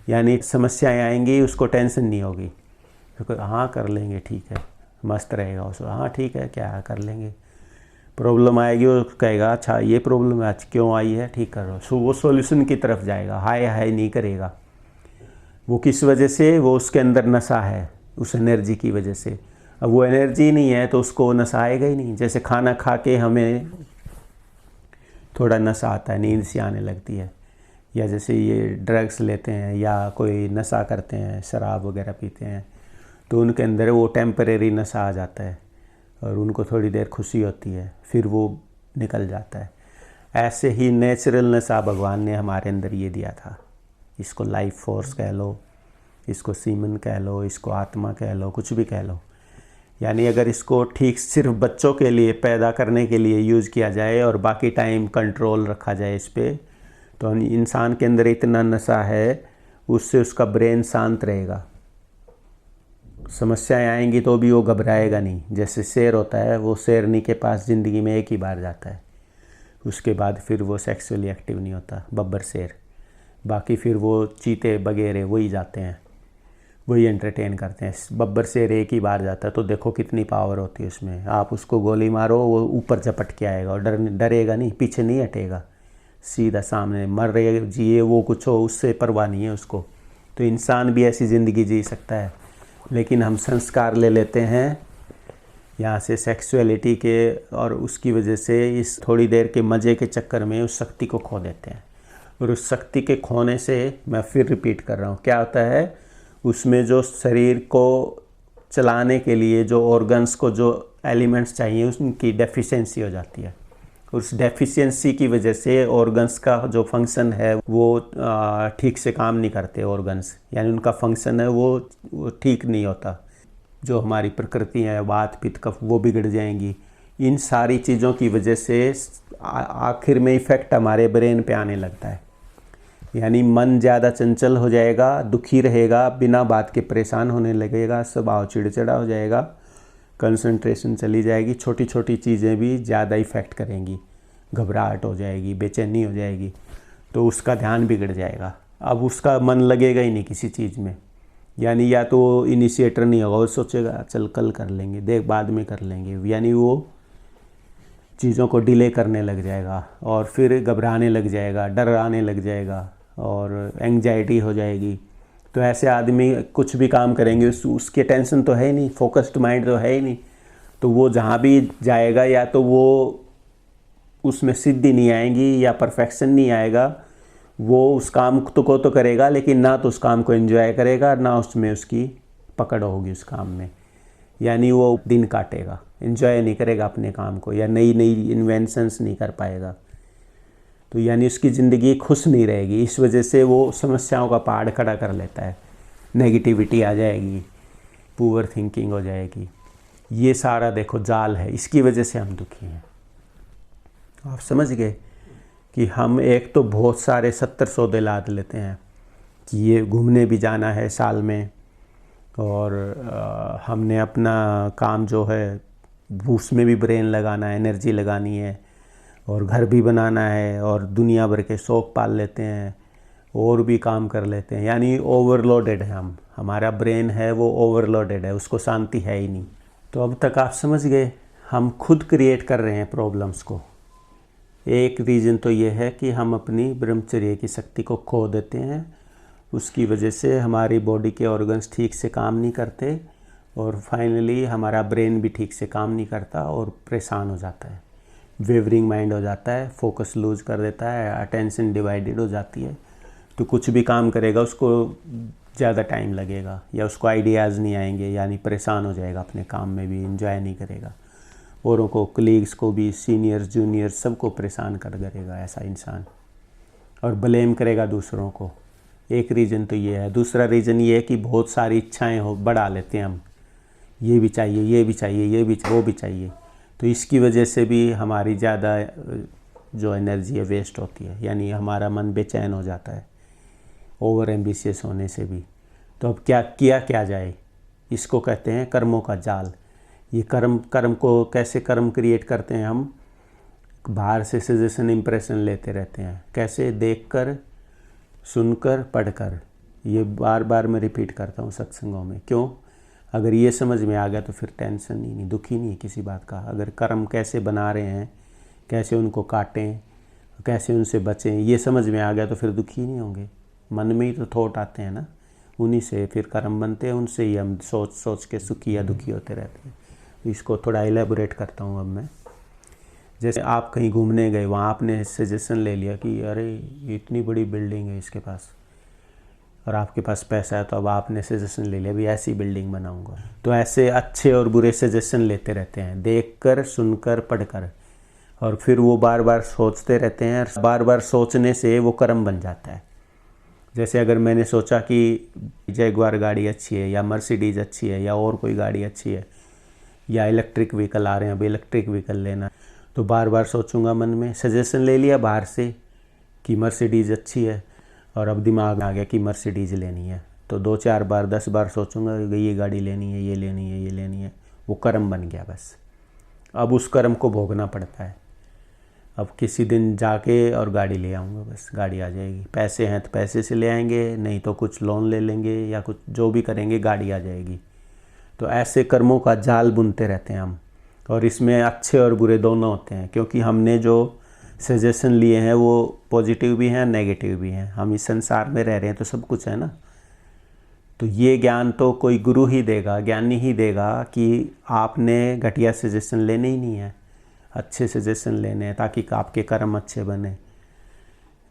यानी समस्याएं आएंगी, उसको टेंशन नहीं होगी, तो हाँ कर लेंगे, ठीक है, मस्त रहेगा उसको, हाँ ठीक है, क्या कर लेंगे। प्रॉब्लम आएगी, वो कहेगा अच्छा ये प्रॉब्लम आज क्यों आई है, ठीक कर लो। वो सॉल्यूशन की तरफ जाएगा, हाय हाय नहीं करेगा। वो किस वजह से, वो उसके अंदर नशा है उस एनर्जी की वजह से। अब वो एनर्जी नहीं है तो उसको नशा आएगा ही नहीं। जैसे खाना खा के हमें थोड़ा नशा आता है, नींद सी आने लगती है, या जैसे ये ड्रग्स लेते हैं या कोई नशा करते हैं, शराब वगैरह पीते हैं, तो उनके अंदर वो टेम्परेरी नशा आ जाता है। और उनको थोड़ी देर खुशी होती है, फिर वो निकल जाता है। ऐसे ही नेचुरलनेस भगवान ने हमारे अंदर ये दिया था। इसको लाइफ फोर्स कह लो, इसको सीमन कह लो, इसको आत्मा कह लो, कुछ भी कह लो। यानी अगर इसको ठीक सिर्फ बच्चों के लिए पैदा करने के लिए यूज़ किया जाए और बाकी टाइम कंट्रोल रखा जाए इस पर, तो इंसान के अंदर इतना नशा है, उससे उसका ब्रेन शांत रहेगा। समस्याएं आएंगी तो भी वो घबराएगा नहीं। जैसे शेर होता है, वो शेरनी के पास ज़िंदगी में एक ही बार जाता है, उसके बाद फिर वो सेक्सुअली एक्टिव नहीं होता, बब्बर शेर। बाकी फिर वो चीते वगैरह वही जाते हैं, वही एंटरटेन करते हैं। बब्बर शेर एक ही बार जाता है, तो देखो कितनी पावर होती है उसमें। आप उसको गोली मारो, वो ऊपर झपट के आएगा और डरेगा नहीं, पीछे नहीं हटेगा, सीधा सामने। मर रहे जिए वो कुछ हो, उससे परवाह नहीं है उसको। तो इंसान भी ऐसी ज़िंदगी जी सकता है, लेकिन हम संस्कार ले लेते हैं यहाँ से सेक्सुअलिटी के, और उसकी वजह से इस थोड़ी देर के मज़े के चक्कर में उस शक्ति को खो देते हैं। और उस शक्ति के खोने से, मैं फिर रिपीट कर रहा हूँ, क्या होता है, उसमें जो शरीर को चलाने के लिए जो ऑर्गन्स को जो एलिमेंट्स चाहिए उनकी डेफिशिएंसी हो जाती है। उस डेफिशिएंसी की वजह से ऑर्गन्स का जो फंक्शन है वो ठीक से काम नहीं करते ऑर्गन्स, यानी उनका फंक्शन है वो ठीक नहीं होता। जो हमारी प्रकृति है, वात पित्त कफ, वो बिगड़ जाएंगी। इन सारी चीज़ों की वजह से आखिर में इफ़ेक्ट हमारे ब्रेन पे आने लगता है। यानी मन ज़्यादा चंचल हो जाएगा, दुखी रहेगा, बिना बात के परेशान होने लगेगा, स्वभाव चिड़चिड़ा हो जाएगा, कंसंट्रेशन चली जाएगी, छोटी छोटी चीज़ें भी ज़्यादा इफ़ेक्ट करेंगी, घबराहट हो जाएगी, बेचैनी हो जाएगी, तो उसका ध्यान बिगड़ जाएगा। अब उसका मन लगेगा ही नहीं किसी चीज़ में। यानी या तो वो इनिशिएटर नहीं होगा, वो सोचेगा चल कल कर लेंगे, देख बाद में कर लेंगे, यानी वो चीज़ों को डिले करने लग जाएगा और फिर घबराने लग जाएगा, डर आने लग जाएगा और एंग्जाइटी हो जाएगी। तो ऐसे आदमी कुछ भी काम करेंगे उसके टेंशन तो है ही नहीं, फोकस्ड माइंड तो है ही नहीं, तो वो जहाँ भी जाएगा या तो वो उसमें सिद्धि नहीं आएगी या परफेक्शन नहीं आएगा। वो उस काम को तो करेगा, लेकिन ना तो उस काम को एंजॉय करेगा, ना उसमें उसकी पकड़ होगी उस काम में। यानी वो दिन काटेगा, एंजॉय नहीं करेगा अपने काम को, या नई नई इन्वेंशंस नहीं कर पाएगा। तो यानी उसकी ज़िंदगी खुश नहीं रहेगी। इस वजह से वो समस्याओं का पहाड़ खड़ा कर लेता है, नेगेटिविटी आ जाएगी, पुअर थिंकिंग हो जाएगी। ये सारा देखो जाल है, इसकी वजह से हम दुखी हैं। आप समझ गए कि हम एक तो बहुत सारे 70 सौदे लाद लेते हैं कि ये घूमने भी जाना है साल में, और हमने अपना काम जो है उसमें भी ब्रेन लगाना है, एनर्जी लगानी है, और घर भी बनाना है, और दुनिया भर के शौक पाल लेते हैं, और भी काम कर लेते हैं। यानी ओवरलोडेड है हम, हमारा ब्रेन है वो ओवरलोडेड है, उसको शांति है ही नहीं। तो अब तक आप समझ गए, हम खुद क्रिएट कर रहे हैं प्रॉब्लम्स को। एक रीज़न तो ये है कि हम अपनी ब्रह्मचर्य की शक्ति को खो देते हैं, उसकी वजह से हमारी बॉडी के ऑर्गन्स ठीक से काम नहीं करते, और फाइनली हमारा ब्रेन भी ठीक से काम नहीं करता और परेशान हो जाता है, वेवरिंग माइंड हो जाता है, फोकस लूज कर देता है, अटेंशन डिवाइडेड हो जाती है। तो कुछ भी काम करेगा उसको ज़्यादा टाइम लगेगा, या उसको आइडियाज़ नहीं आएंगे, यानी परेशान हो जाएगा अपने काम में भी, एंजॉय नहीं करेगा, औरों को, कलीग्स को भी, सीनियर्स जूनियर्स सबको परेशान कर करेगा ऐसा इंसान, और ब्लेम करेगा दूसरों को। एक रीज़न तो ये है। दूसरा रीज़न ये है कि बहुत सारी इच्छाएं हो बढ़ा लेते हैं हम, ये भी चाहिए, ये भी चाहिए, ये भी, वो भी चाहिए। तो इसकी वजह से भी हमारी ज़्यादा जो एनर्जी है वेस्ट होती है, यानी हमारा मन बेचैन हो जाता है ओवर एम्बिशियस होने से भी। तो अब क्या जाए, इसको कहते हैं कर्मों का जाल। ये कर्म को कैसे कर्म क्रिएट करते हैं हम, बाहर से सजेशन इंप्रेशन लेते रहते हैं। कैसे? देखकर, सुनकर, पढ़कर। ये बार बार मैं रिपीट करता हूँ सत्संगों में। क्यों? अगर ये समझ में आ गया तो फिर टेंशन ही नहीं, दुखी नहीं है किसी बात का। अगर कर्म कैसे बना रहे हैं, कैसे उनको काटें, कैसे उनसे बचें, ये समझ में आ गया तो फिर दुखी नहीं होंगे। मन में ही तो थॉट आते हैं ना, उन्हीं से फिर कर्म बनते हैं, उनसे ही हम सोच सोच के सुखी या दुखी होते रहते हैं। इसको थोड़ा एलेबोरेट करता हूँ अब मैं। जैसे आप कहीं घूमने गए, वहाँ आपने सजेशन ले लिया कि अरे ये इतनी बड़ी बिल्डिंग है इसके पास, और आपके पास पैसा है तो अब आपने सजेशन ले लिया, अभी ऐसी बिल्डिंग बनाऊंगा। तो ऐसे अच्छे और बुरे सजेशन लेते रहते हैं, देखकर, सुनकर, पढ़कर, और फिर वो बार बार सोचते रहते हैं। बार बार सोचने से वो कर्म बन जाता है। जैसे अगर मैंने सोचा कि जैगुआर गाड़ी अच्छी है, या मर्सिडीज़ अच्छी है, या और कोई गाड़ी अच्छी है, या इलेक्ट्रिक व्हीकल आ रहे हैं, अभी इलेक्ट्रिक व्हीकल लेना, तो बार बार सोचूंगा मन में, सजेशन ले लिया बाहर से कि मर्सिडीज़ अच्छी है, और अब दिमाग में आ गया कि मर्सिडीज़ लेनी है, तो 2-4 बार 10 बार सोचूंगा ये गाड़ी लेनी है, ये लेनी है, ये लेनी है। वो कर्म बन गया बस। अब उस कर्म को भोगना पड़ता है। अब किसी दिन जाके और गाड़ी ले आऊँगा, बस गाड़ी आ जाएगी। पैसे हैं तो पैसे से ले आएंगे, नहीं तो कुछ लोन ले लेंगे, या कुछ जो भी करेंगे गाड़ी आ जाएगी। तो ऐसे कर्मों का जाल बुनते रहते हैं हम, और इसमें अच्छे और बुरे दोनों होते हैं, क्योंकि हमने जो सजेशन लिए हैं वो पॉजिटिव भी हैं, नेगेटिव भी हैं। हम इस संसार में रह रहे हैं तो सब कुछ है ना। तो ये ज्ञान तो कोई गुरु ही देगा, ज्ञानी ही देगा कि आपने घटिया सजेशन लेने ही नहीं है, अच्छे सजेशन लेने हैं, ताकि आपके कर्म अच्छे बने,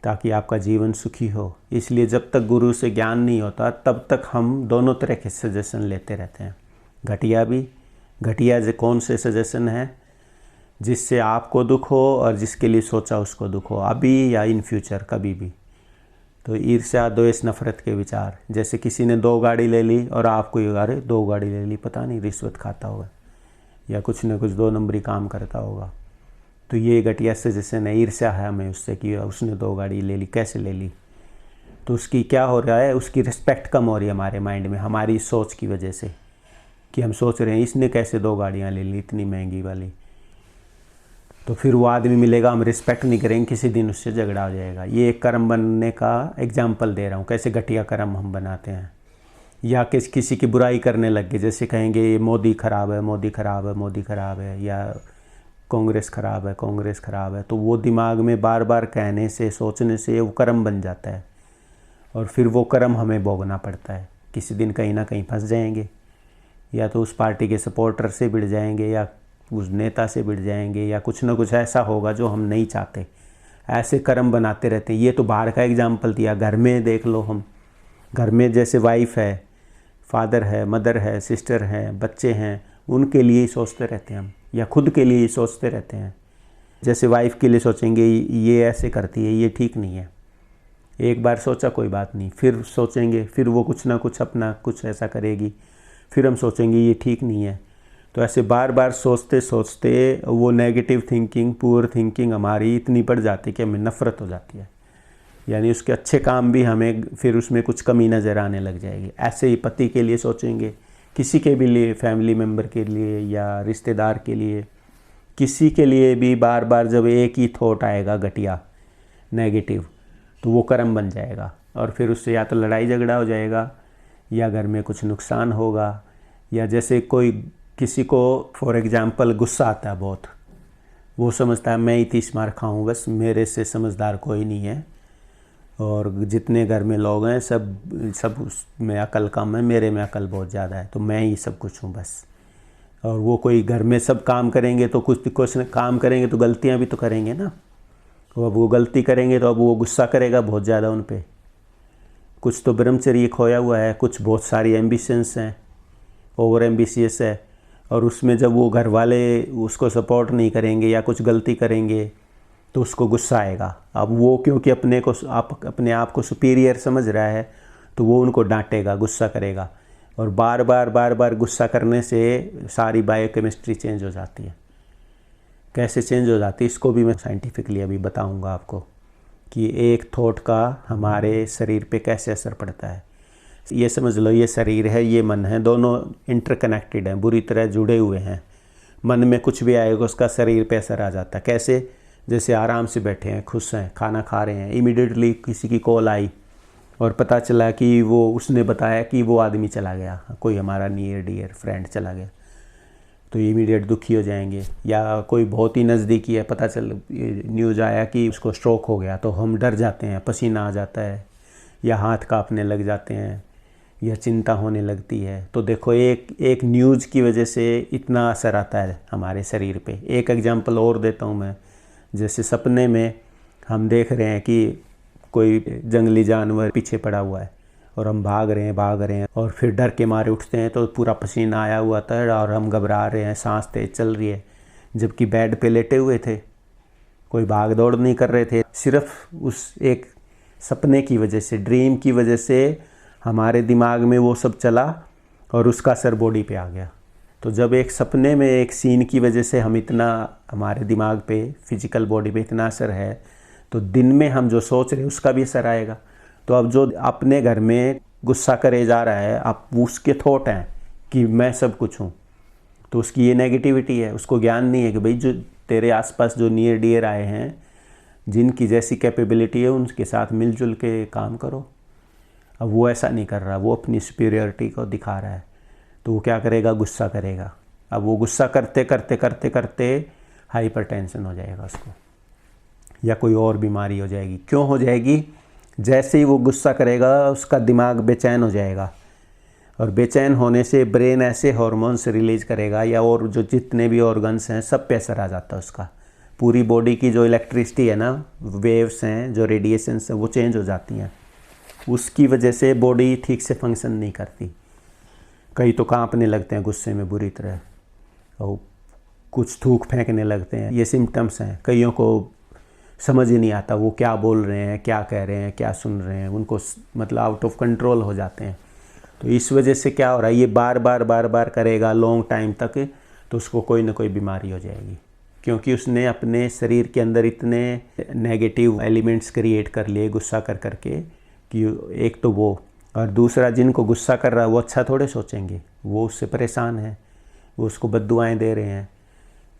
ताकि आपका जीवन सुखी हो। इसलिए जब तक गुरु से ज्ञान नहीं होता तब तक हम दोनों तरह के सजेशन लेते रहते हैं, घटिया भी। घटिया कौन से सजेशन हैं? जिससे आपको दुख हो और जिसके लिए सोचा उसको दुख हो, अभी या इन फ्यूचर कभी भी। तो ईर्ष्या, द्वेष, नफरत के विचार। जैसे किसी ने 2 गाड़ी ले ली और आपको ये, अरे 2 गाड़ी ले ली, पता नहीं रिश्वत खाता होगा या कुछ न कुछ 2 नंबरी काम करता होगा, तो ये घटिया सजेशन है। ईर्ष्या है हमें उससे कि उसने 2 गाड़ी ले ली, कैसे ले ली। तो उसकी क्या हो रहा है, उसकी रिस्पेक्ट कम हो रही है हमारे माइंड में, हमारी सोच की वजह से, कि हम सोच रहे हैं इसने कैसे 2 गाड़ियाँ ले ली इतनी महंगी वाली। तो फिर वो आदमी मिलेगा, हम रिस्पेक्ट नहीं करेंगे, किसी दिन उससे झगड़ा हो जाएगा। ये एक कर्म बनने का एग्जाम्पल दे रहा हूँ, कैसे घटिया कर्म हम बनाते हैं। या किसी की बुराई करने लग गए, जैसे कहेंगे ये मोदी ख़राब है, मोदी ख़राब है, मोदी ख़राब है, या कांग्रेस ख़राब है, कांग्रेस ख़राब है। तो वो दिमाग में बार बार कहने से, सोचने से वो कर्म बन जाता है, और फिर वो कर्म हमें भोगना पड़ता है। किसी दिन कहीं ना कहीं फंस जाएंगे, या तो उस पार्टी के सपोर्टर से भिड़ जाएंगे, या उस नेता से भिड़ जाएंगे, या कुछ ना कुछ ऐसा होगा जो हम नहीं चाहते। ऐसे कर्म बनाते रहते हैं। ये तो बाहर का एग्जाम्पल दिया, घर में देख लो। हम घर में जैसे वाइफ है, फादर है, मदर है, सिस्टर है, बच्चे हैं, उनके लिए ही सोचते रहते हैं हम, या खुद के लिए ही सोचते रहते हैं। जैसे वाइफ के लिए सोचेंगे ये ऐसे करती है, ये ठीक नहीं है, एक बार सोचा कोई बात नहीं, फिर सोचेंगे, फिर वो कुछ ना कुछ अपना कुछ ऐसा करेगी, फिर हम सोचेंगे ये ठीक नहीं है। तो ऐसे बार बार सोचते सोचते वो नेगेटिव थिंकिंग, पुअर थिंकिंग हमारी इतनी बढ़ जाती है कि हमें नफ़रत हो जाती है, यानी उसके अच्छे काम भी हमें फिर उसमें कुछ कमी नज़र आने लग जाएगी। ऐसे ही पति के लिए सोचेंगे, किसी के भी लिए, फैमिली मेम्बर के लिए या रिश्तेदार के लिए, किसी के लिए भी बार बार जब एक ही थॉट आएगा घटिया, नेगेटिव, तो वो कर्म बन जाएगा, और फिर उससे या तो लड़ाई झगड़ा हो जाएगा, या घर में कुछ नुकसान होगा। या जैसे कोई किसी को फॉर एग्जांपल गुस्सा आता है बहुत, वो समझता है मैं ही 30 मार खाऊं, बस मेरे से समझदार कोई नहीं है, और जितने घर में लोग हैं सब में अकल कम है, मेरे में अकल बहुत ज़्यादा है, तो मैं ही सब कुछ हूँ बस। और वो कोई घर में सब काम करेंगे तो कुछ काम करेंगे तो गलतियाँ भी तो करेंगे ना, तो अब वो गलती करेंगे तो अब वो गुस्सा करेगा बहुत ज़्यादा उन पे। कुछ तो ब्रह्मचर्य खोया हुआ है, कुछ बहुत सारी एम्बिशंस हैं, ओवर एम्बिशियस है, और उसमें जब वो घर वाले उसको सपोर्ट नहीं करेंगे या कुछ गलती करेंगे तो उसको गुस्सा आएगा। अब वो क्योंकि अपने आप को सुपीरियर समझ रहा है, तो वो उनको डांटेगा, गुस्सा करेगा, और बार बार गुस्सा करने से सारी बायोकेमिस्ट्री चेंज हो जाती है। कैसे चेंज हो जाती है इसको भी मैं साइंटिफिकली अभी बताऊंगा आपको, कि एक थॉट का हमारे शरीर पे कैसे असर पड़ता है। ये समझ लो, ये शरीर है, ये मन है, दोनों इंटरकनेक्टेड हैं, बुरी तरह जुड़े हुए हैं। मन में कुछ भी आएगा उसका शरीर पे असर आ जाता है। कैसे? जैसे आराम से बैठे हैं, खुश हैं, खाना खा रहे हैं, इमीडिएटली किसी की कॉल आई और पता चला कि वो उसने बताया कि वो आदमी चला गया, कोई हमारा नियर डियर फ्रेंड चला गया, तो इमीडिएट दुखी हो जाएंगे। या कोई बहुत ही नज़दीकी है, पता चल न्यूज़ आया कि उसको स्ट्रोक हो गया, तो हम डर जाते हैं, पसीना आ जाता है, या हाथ कांपने लग जाते हैं, या चिंता होने लगती है। तो देखो एक न्यूज़ की वजह से इतना असर आता है हमारे शरीर पे। एक एग्जांपल और देता हूँ मैं। जैसे सपने में हम देख रहे हैं कि कोई जंगली जानवर पीछे पड़ा हुआ है और हम भाग रहे हैं और फिर डर के मारे उठते हैं तो पूरा पसीना आया हुआ था और हम घबरा रहे हैं, सांस तेज चल रही है, जबकि बेड पे लेटे हुए थे, कोई भाग दौड़ नहीं कर रहे थे। सिर्फ उस एक सपने की वजह से, ड्रीम की वजह से हमारे दिमाग में वो सब चला और उसका असर बॉडी पे आ गया। तो जब एक सपने में एक सीन की वजह से हम इतना, हमारे दिमाग पे, फिजिकल बॉडी पे इतना असर है, तो दिन में हम जो सोच रहे हैं उसका भी असर आएगा। तो अब जो अपने घर में गुस्सा करे जा रहा है, आप उसके थॉट हैं कि मैं सब कुछ हूँ, तो उसकी ये नेगेटिविटी है। उसको ज्ञान नहीं है कि भाई जो तेरे आसपास जो नियर डियर आए हैं, जिनकी जैसी कैपेबिलिटी है, उनके साथ मिलजुल के काम करो। अब वो ऐसा नहीं कर रहा, वो अपनी सुपीरियरिटी को दिखा रहा है, तो वो क्या करेगा, गुस्सा करेगा। अब वो गुस्सा करते करते करते करते हाइपरटेंशन हो जाएगा उसको, या कोई और बीमारी हो जाएगी। क्यों हो जाएगी? जैसे ही वो गुस्सा करेगा उसका दिमाग बेचैन हो जाएगा, और बेचैन होने से ब्रेन ऐसे हार्मोन्स रिलीज करेगा, या और जो जितने भी ऑर्गन्स हैं सब पे असर आ जाता है उसका। पूरी बॉडी की जो इलेक्ट्रिसिटी है ना, वेव्स हैं, जो रेडिएशंस हैं, वो चेंज हो जाती हैं। उसकी वजह से बॉडी ठीक से फंक्शन नहीं करती। कई तो कांपने लगते हैं गुस्से में बुरी तरह, और कुछ थूक फेंकने लगते हैं। ये सिम्टम्स हैं। कईयों को समझ ही नहीं आता वो क्या बोल रहे हैं, क्या कह रहे हैं, क्या सुन रहे हैं, उनको मतलब आउट ऑफ कंट्रोल हो जाते हैं। तो इस वजह से क्या हो रहा है, ये बार बार करेगा लॉन्ग टाइम तक, तो उसको कोई ना कोई बीमारी हो जाएगी, क्योंकि उसने अपने शरीर के अंदर इतने नेगेटिव एलिमेंट्स क्रिएट कर लिए गुस्सा कर करके, कि एक तो वो, और दूसरा जिनको गुस्सा कर रहा है वो अच्छा थोड़े सोचेंगे, वो उससे परेशान है, वो उसको बद्दुआएं दे रहे हैं,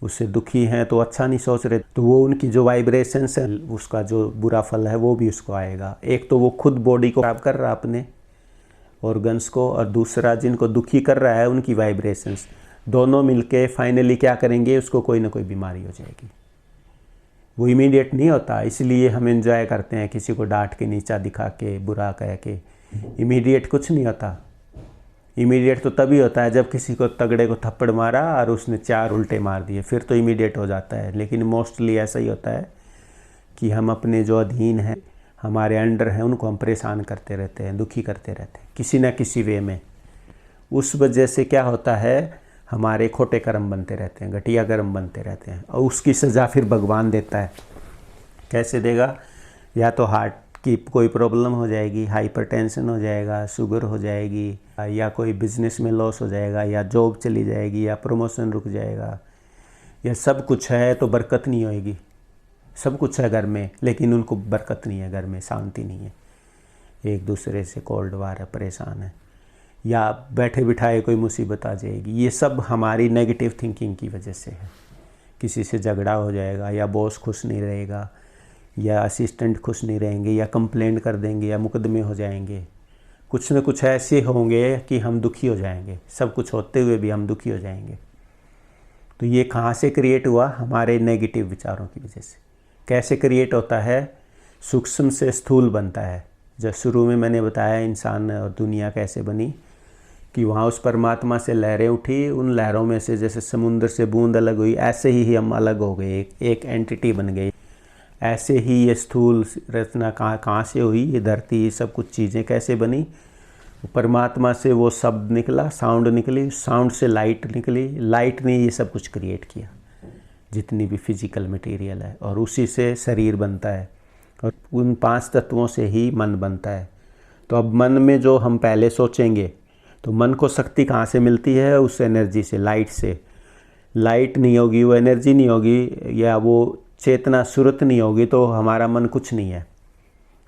उससे दुखी हैं, तो अच्छा नहीं सोच रहे, तो वो उनकी जो वाइब्रेशंस है, उसका जो बुरा फल है वो भी उसको आएगा। एक तो वो खुद बॉडी को खराब कर रहा है अपने ऑर्गन्स को, और दूसरा जिनको दुखी कर रहा है उनकी वाइब्रेशंस, दोनों मिलके फाइनली क्या करेंगे, उसको कोई ना कोई बीमारी हो जाएगी। वो इमीडिएट नहीं होता, इसलिए हम एंजॉय करते हैं किसी को डांट के, नीचा दिखा के, बुरा कह के। इमीडिएट कुछ नहीं होता। इमीडिएट तो तभी होता है जब किसी को तगड़े को थप्पड़ मारा और उसने 4 उल्टे मार दिए, फिर तो इमीडिएट हो जाता है। लेकिन मोस्टली ऐसा ही होता है कि हम अपने जो अधीन हैं, हमारे अंडर हैं, उनको हम परेशान करते रहते हैं, दुखी करते रहते हैं किसी न किसी वे में। उस वजह से क्या होता है, हमारे खोटे कर्म बनते रहते हैं, घटिया कर्म बनते रहते हैं, और उसकी सज़ा फिर भगवान देता है। कैसे देगा? या तो हार्ट की कोई प्रॉब्लम हो जाएगी, हाइपरटेंशन हो जाएगा, शुगर हो जाएगी, या कोई बिजनेस में लॉस हो जाएगा, या जॉब चली जाएगी, या प्रमोशन रुक जाएगा, या सब कुछ है तो बरकत नहीं होएगी। सब कुछ है घर में, लेकिन उनको बरकत नहीं है, घर में शांति नहीं है, एक दूसरे से कोल्ड वार है, परेशान है, या बैठे बिठाए कोई मुसीबत आ जाएगी। ये सब हमारी नेगेटिव थिंकिंग की वजह से है। किसी से झगड़ा हो जाएगा, या बॉस खुश नहीं रहेगा, या असिस्टेंट खुश नहीं रहेंगे, या कंप्लेंट कर देंगे, या मुकदमे हो जाएंगे। कुछ न कुछ ऐसे होंगे कि हम दुखी हो जाएंगे, सब कुछ होते हुए भी हम दुखी हो जाएंगे। तो ये कहाँ से क्रिएट हुआ? हमारे नेगेटिव विचारों की वजह से। कैसे क्रिएट होता है? सूक्ष्म से स्थूल बनता है। जब शुरू में मैंने बताया इंसान और दुनिया कैसे बनी, कि वहाँ उस परमात्मा से लहरें उठी, उन लहरों में से जैसे समुद्र से बूंद अलग हुई, ऐसे ही हम अलग हो गए, एक एंटिटी बन गई। ऐसे ही ये स्थूल रचना कहाँ से हुई, ये धरती, ये सब कुछ चीज़ें कैसे बनी? परमात्मा से वो शब्द निकला, साउंड निकली, साउंड से लाइट निकली, लाइट ने ये सब कुछ क्रिएट किया, जितनी भी फिजिकल मटेरियल है, और उसी से शरीर बनता है, और उन 5 तत्वों से ही मन बनता है। तो अब मन में जो हम पहले सोचेंगे, तो मन को शक्ति कहाँ से मिलती है? उस एनर्जी से, लाइट से। लाइट नहीं होगी, वो एनर्जी नहीं होगी, या वो चेतना सुरत नहीं होगी, तो हमारा मन कुछ नहीं है।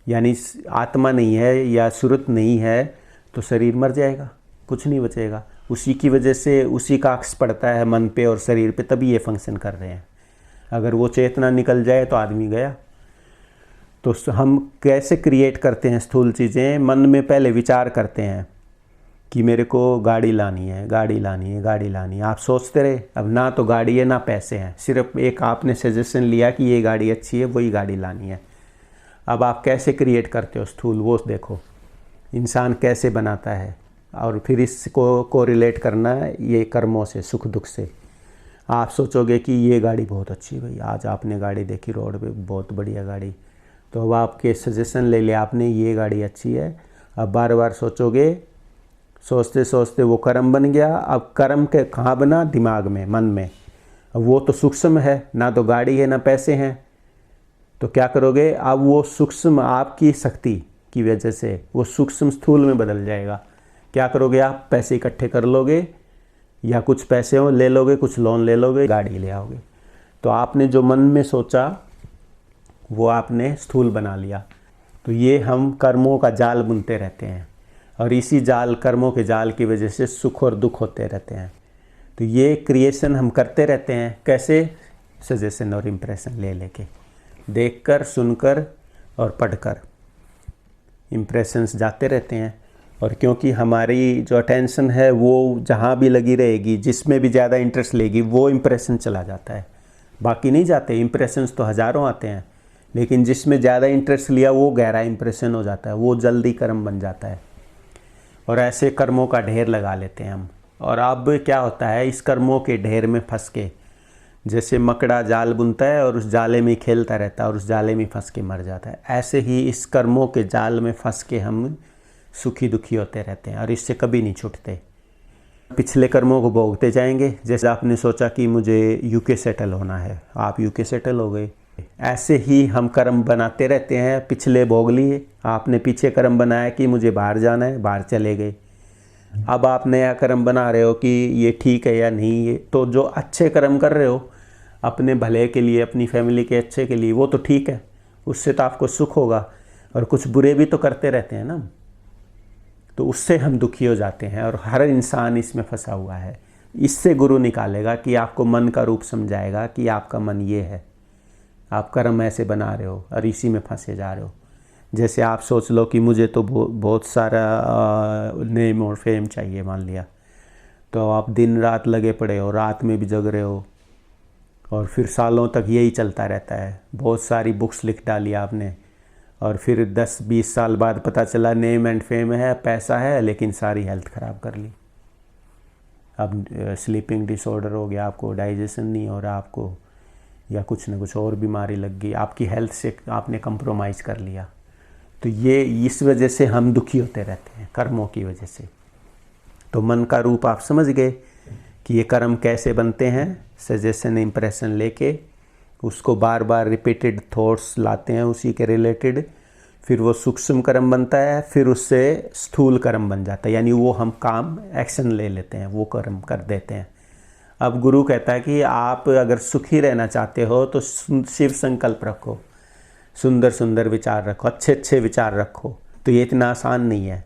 यानी आत्मा नहीं है या सुरत नहीं है, तो शरीर मर जाएगा, कुछ नहीं बचेगा। उसी की वजह से उसी का अक्स पड़ता है मन पे और शरीर पे, तभी ये फंक्शन कर रहे हैं। अगर वो चेतना निकल जाए तो आदमी गया। तो हम कैसे क्रिएट करते हैं स्थूल चीज़ें? मन में पहले विचार करते हैं कि मेरे को गाड़ी लानी है, गाड़ी लानी है, गाड़ी लानी है। आप सोचते रहे, अब ना तो गाड़ी है ना पैसे हैं, सिर्फ एक आपने सजेशन लिया कि ये गाड़ी अच्छी है, वही गाड़ी लानी है। अब आप कैसे क्रिएट करते हो स्थूल, वो देखो इंसान कैसे बनाता है। और फिर इसको कोरिलेट करना है ये कर्मों से, सुख दुख से। आप सोचोगे कि ये गाड़ी बहुत अच्छी है भाई, आज आपने गाड़ी देखी रोड पे, बहुत बढ़िया गाड़ी, तो अब आपके सजेशन ले लिया आपने, ये गाड़ी अच्छी है, अब बार बार सोचोगे, सोचते सोचते वो कर्म बन गया। अब कर्म के कहाँ बना? दिमाग में, मन में। अब वो तो सूक्ष्म है, ना तो गाड़ी है ना पैसे हैं, तो क्या करोगे? अब वो सूक्ष्म आपकी शक्ति की वजह से वो सूक्ष्म स्थूल में बदल जाएगा। क्या करोगे? आप पैसे इकट्ठे कर लोगे, या कुछ पैसे हो ले लोगे, कुछ लोन ले लोगे, गाड़ी ले आओगे। तो आपने जो मन में सोचा वो आपने स्थूल बना लिया। तो ये हम कर्मों का जाल बुनते रहते हैं, और इसी जाल, कर्मों के जाल की वजह से सुख और दुख होते रहते हैं। तो ये क्रिएशन हम करते रहते हैं। कैसे? सजेशन और इम्प्रेशन ले लेके, देखकर, सुनकर और पढ़कर इम्प्रेशंस जाते रहते हैं। और क्योंकि हमारी जो अटेंशन है वो जहाँ भी लगी रहेगी, जिसमें भी ज़्यादा इंटरेस्ट लेगी, वो इम्प्रेशन चला जाता है, बाकी नहीं जाते। इम्प्रेशंस तो हज़ारों आते हैं, लेकिन जिसमें ज़्यादा इंटरेस्ट लिया वो गहरा इम्प्रेशन हो जाता है, वो जल्दी कर्म बन जाता है। और ऐसे कर्मों का ढेर लगा लेते हैं हम। और अब क्या होता है, इस कर्मों के ढेर में फंस के, जैसे मकड़ा जाल बुनता है और उस जाले में खेलता रहता है और उस जाले में फंस के मर जाता है, ऐसे ही इस कर्मों के जाल में फंस के हम सुखी दुखी होते रहते हैं और इससे कभी नहीं छूटते। पिछले कर्मों को भोगते जाएंगे। जैसे आपने सोचा कि मुझे यूके सेटल होना है, आप यूके सेटल हो गए। ऐसे ही हम कर्म बनाते रहते हैं। पिछले भोग लिए, आपने पीछे कर्म बनाया कि मुझे बाहर जाना है, बाहर चले गए। अब आप नया कर्म बना रहे हो कि ये ठीक है या नहीं। ये तो जो अच्छे कर्म कर रहे हो अपने भले के लिए, अपनी फैमिली के अच्छे के लिए, वो तो ठीक है, उससे तो आपको सुख होगा। और कुछ बुरे भी तो करते रहते हैं ना, तो उससे हम दुखी हो जाते हैं। और हर इंसान इसमें फंसा हुआ है। इससे गुरु निकालेगा कि आपको मन का रूप समझाएगा कि आपका मन ये है, आप कर्म ऐसे बना रहे हो और इसी में फंसे जा रहे हो। जैसे आप सोच लो कि मुझे तो बहुत सारा नेम और फेम चाहिए, मान लिया, तो आप दिन रात लगे पड़े हो, रात में भी जग रहे हो, और फिर सालों तक यही चलता रहता है। बहुत सारी बुक्स लिख डाली आपने, और फिर 10-20 साल बाद पता चला नेम एंड फेम है, पैसा है, लेकिन सारी हेल्थ ख़राब कर ली। अब स्लीपिंग डिसऑर्डर हो गया, आपको डाइजेशन नहीं हो रहा आपको, या कुछ ना कुछ और बीमारी लग गई, आपकी हेल्थ से आपने कंप्रोमाइज़ कर लिया। तो ये इस वजह से हम दुखी होते रहते हैं, कर्मों की वजह से। तो मन का रूप आप समझ गए कि ये कर्म कैसे बनते हैं। सजेशन, इम्प्रेशन लेके उसको बार बार रिपीटेड थॉट्स लाते हैं उसी के रिलेटेड, फिर वो सूक्ष्म कर्म बनता है, फिर उससे स्थूल कर्म बन जाता है, यानी वो हम काम, एक्शन ले लेते हैं, वो कर्म कर देते हैं। अब गुरु कहता है कि आप अगर सुखी रहना चाहते हो तो शिव संकल्प रखो, सुंदर सुंदर विचार रखो, अच्छे अच्छे विचार रखो। तो ये इतना आसान नहीं है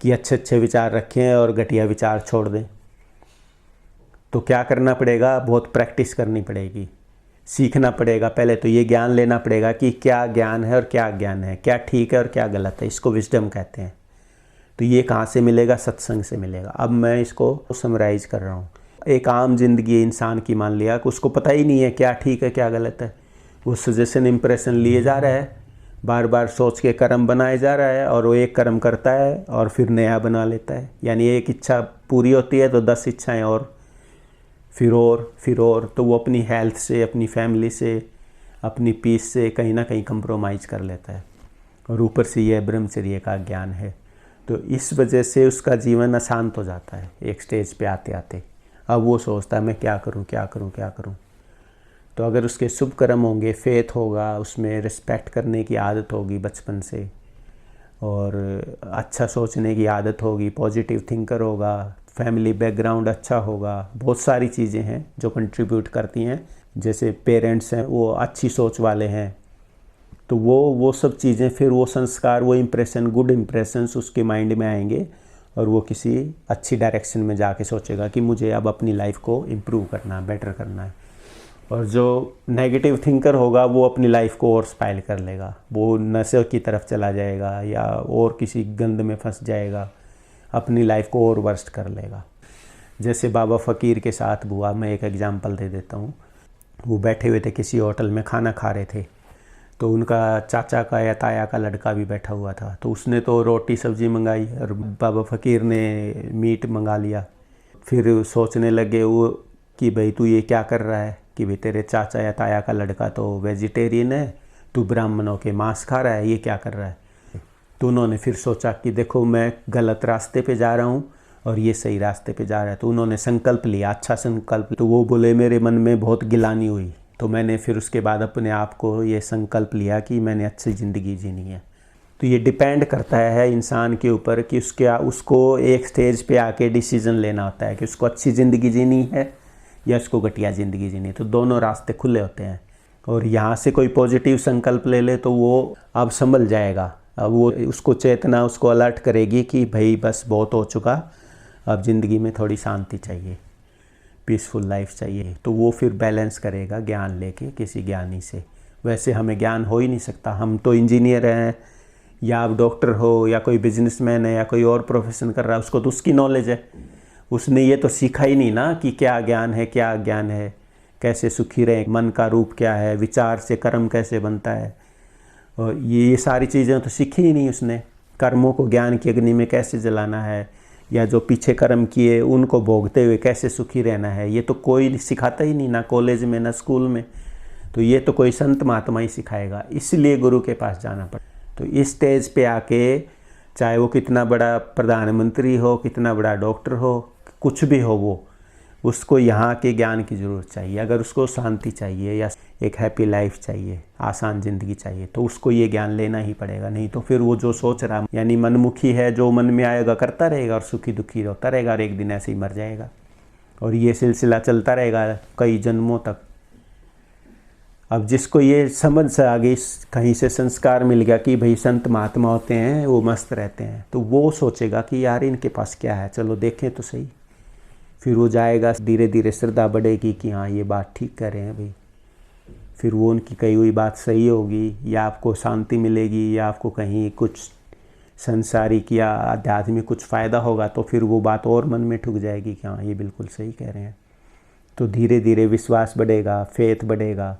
कि अच्छे अच्छे विचार रखें और घटिया विचार छोड़ दें। तो क्या करना पड़ेगा? बहुत प्रैक्टिस करनी पड़ेगी, सीखना पड़ेगा। पहले तो ये ज्ञान लेना पड़ेगा कि क्या ज्ञान है और क्या अज्ञान है, क्या ठीक है और क्या गलत है। इसको विजडम कहते हैं। तो ये कहाँ से मिलेगा? सत्संग से मिलेगा। अब मैं इसको समराइज कर रहा हूँ। एक आम जिंदगी इंसान की, मान लिया कि उसको पता ही नहीं है क्या ठीक है क्या गलत है, वो सजेशन इम्प्रेशन लिए जा रहा है, बार बार सोच के कर्म बनाए जा रहा है, और वो एक कर्म करता है और फिर नया बना लेता है। यानी एक इच्छा पूरी होती है तो 10 इच्छाएं और, फिर और। तो वो अपनी हेल्थ से, अपनी फैमिली से, अपनी पीस से कहीं ना कहीं कंप्रोमाइज़ कर लेता है। और ऊपर से ये ब्रह्मचर्य का ज्ञान है। तो इस वजह से उसका जीवन अशांत हो जाता है एक स्टेज पे आते आते। अब वो सोचता है मैं क्या करूं क्या करूं क्या करूं। तो अगर उसके शुभ कर्म होंगे, फेथ होगा, उसमें रिस्पेक्ट करने की आदत होगी बचपन से, और अच्छा सोचने की आदत होगी, पॉजिटिव थिंकर होगा, फैमिली बैकग्राउंड अच्छा होगा, बहुत सारी चीज़ें हैं जो कंट्रीब्यूट करती हैं। जैसे पेरेंट्स हैं वो अच्छी सोच वाले हैं, तो वो सब चीज़ें, फिर वो संस्कार, वो इम्प्रेशन, गुड इम्प्रेशंस उसके माइंड में आएंगे, और वो किसी अच्छी डायरेक्शन में जाके सोचेगा कि मुझे अब अपनी लाइफ को इम्प्रूव करना है, बेटर करना है। और जो नेगेटिव थिंकर होगा वो अपनी लाइफ को और स्पाइल कर लेगा, वो नशे की तरफ चला जाएगा या और किसी गंद में फंस जाएगा, अपनी लाइफ को और वर्स्ट कर लेगा। जैसे बाबा फ़कीर के साथ हुआ, मैं एक एग्जांपल दे देता हूँ। वो बैठे हुए थे किसी होटल में, खाना खा रहे थे, तो उनका चाचा का या ताया का लड़का भी बैठा हुआ था। तो उसने तो रोटी सब्ज़ी मंगाई और बाबा फ़कीर ने मीट मंगा लिया। फिर सोचने लगे वो कि भाई तू ये क्या कर रहा है, कि भाई तेरे चाचा या ताया का लड़का तो वेजिटेरियन है, तू ब्राह्मणों के मांस खा रहा है, ये क्या कर रहा है। तो उन्होंने फिर सोचा कि देखो मैं गलत रास्ते पे जा रहा हूँ और ये सही रास्ते पे जा रहा है। तो उन्होंने संकल्प लिया, अच्छा संकल्प। तो वो बोले मेरे मन में बहुत गिलानी हुई, तो मैंने फिर उसके बाद अपने आप को ये संकल्प लिया कि मैंने अच्छी ज़िंदगी जीनी है। तो ये डिपेंड करता है इंसान के ऊपर कि उसको एक स्टेज पे आके डिसीज़न लेना होता है कि उसको अच्छी ज़िंदगी जीनी है या उसको घटिया ज़िंदगी जीनी है। तो दोनों रास्ते खुले होते हैं। और यहाँ से कोई पॉजिटिव संकल्प ले ले तो वो अब संभल जाएगा। अब वो उसको चेतना उसको अलर्ट करेगी कि भाई बस बहुत हो चुका, अब ज़िंदगी में थोड़ी शांति चाहिए, पीसफुल लाइफ चाहिए। तो वो फिर बैलेंस करेगा ज्ञान लेके किसी ज्ञानी से। वैसे हमें ज्ञान हो ही नहीं सकता, हम तो इंजीनियर हैं या आप डॉक्टर हो या कोई बिजनेसमैन है या कोई और प्रोफेशन कर रहा है, उसको तो उसकी नॉलेज है। उसने ये तो सीखा ही नहीं ना कि क्या ज्ञान है क्या अज्ञान है, कैसे सुखी रहे, मन का रूप क्या है, विचार से कर्म कैसे बनता है, और ये सारी चीज़ें तो सीखी ही नहीं उसने। कर्मों को ज्ञान की अग्नि में कैसे जलाना है या जो पीछे कर्म किए उनको भोगते हुए कैसे सुखी रहना है, ये तो कोई सिखाता ही नहीं, ना कॉलेज में ना स्कूल में। तो ये तो कोई संत महात्मा ही सिखाएगा, इसलिए गुरु के पास जाना पड़ता। तो इस स्टेज पे आके चाहे वो कितना बड़ा प्रधानमंत्री हो, कितना बड़ा डॉक्टर हो, कुछ भी हो, वो उसको यहाँ के ज्ञान की ज़रूरत चाहिए। अगर उसको शांति चाहिए या एक हैप्पी लाइफ चाहिए, आसान ज़िंदगी चाहिए, तो उसको ये ज्ञान लेना ही पड़ेगा। नहीं तो फिर वो जो सोच रहा यानी मनमुखी है, जो मन में आएगा करता रहेगा और सुखी दुखी होता रहेगा और एक दिन ऐसे ही मर जाएगा। और ये सिलसिला चलता रहेगा कई जन्मों तक। अब जिसको ये समझ से आगे कहीं से संस्कार मिल गया कि भाई संत महात्मा होते हैं वो मस्त रहते हैं, तो वो सोचेगा कि यार इनके पास क्या है, चलो देखें तो सही। फिर वो जाएगा, धीरे धीरे श्रद्धा बढ़ेगी कि हाँ ये बात ठीक कर रहे हैं भाई। फिर वो उनकी कही हुई बात सही होगी, या आपको शांति मिलेगी, या आपको कहीं कुछ संसारिक या आध्यात्मिक कुछ फ़ायदा होगा, तो फिर वो बात और मन में ठुक जाएगी कि हाँ ये बिल्कुल सही कह रहे हैं। तो धीरे धीरे विश्वास बढ़ेगा, फेथ बढ़ेगा,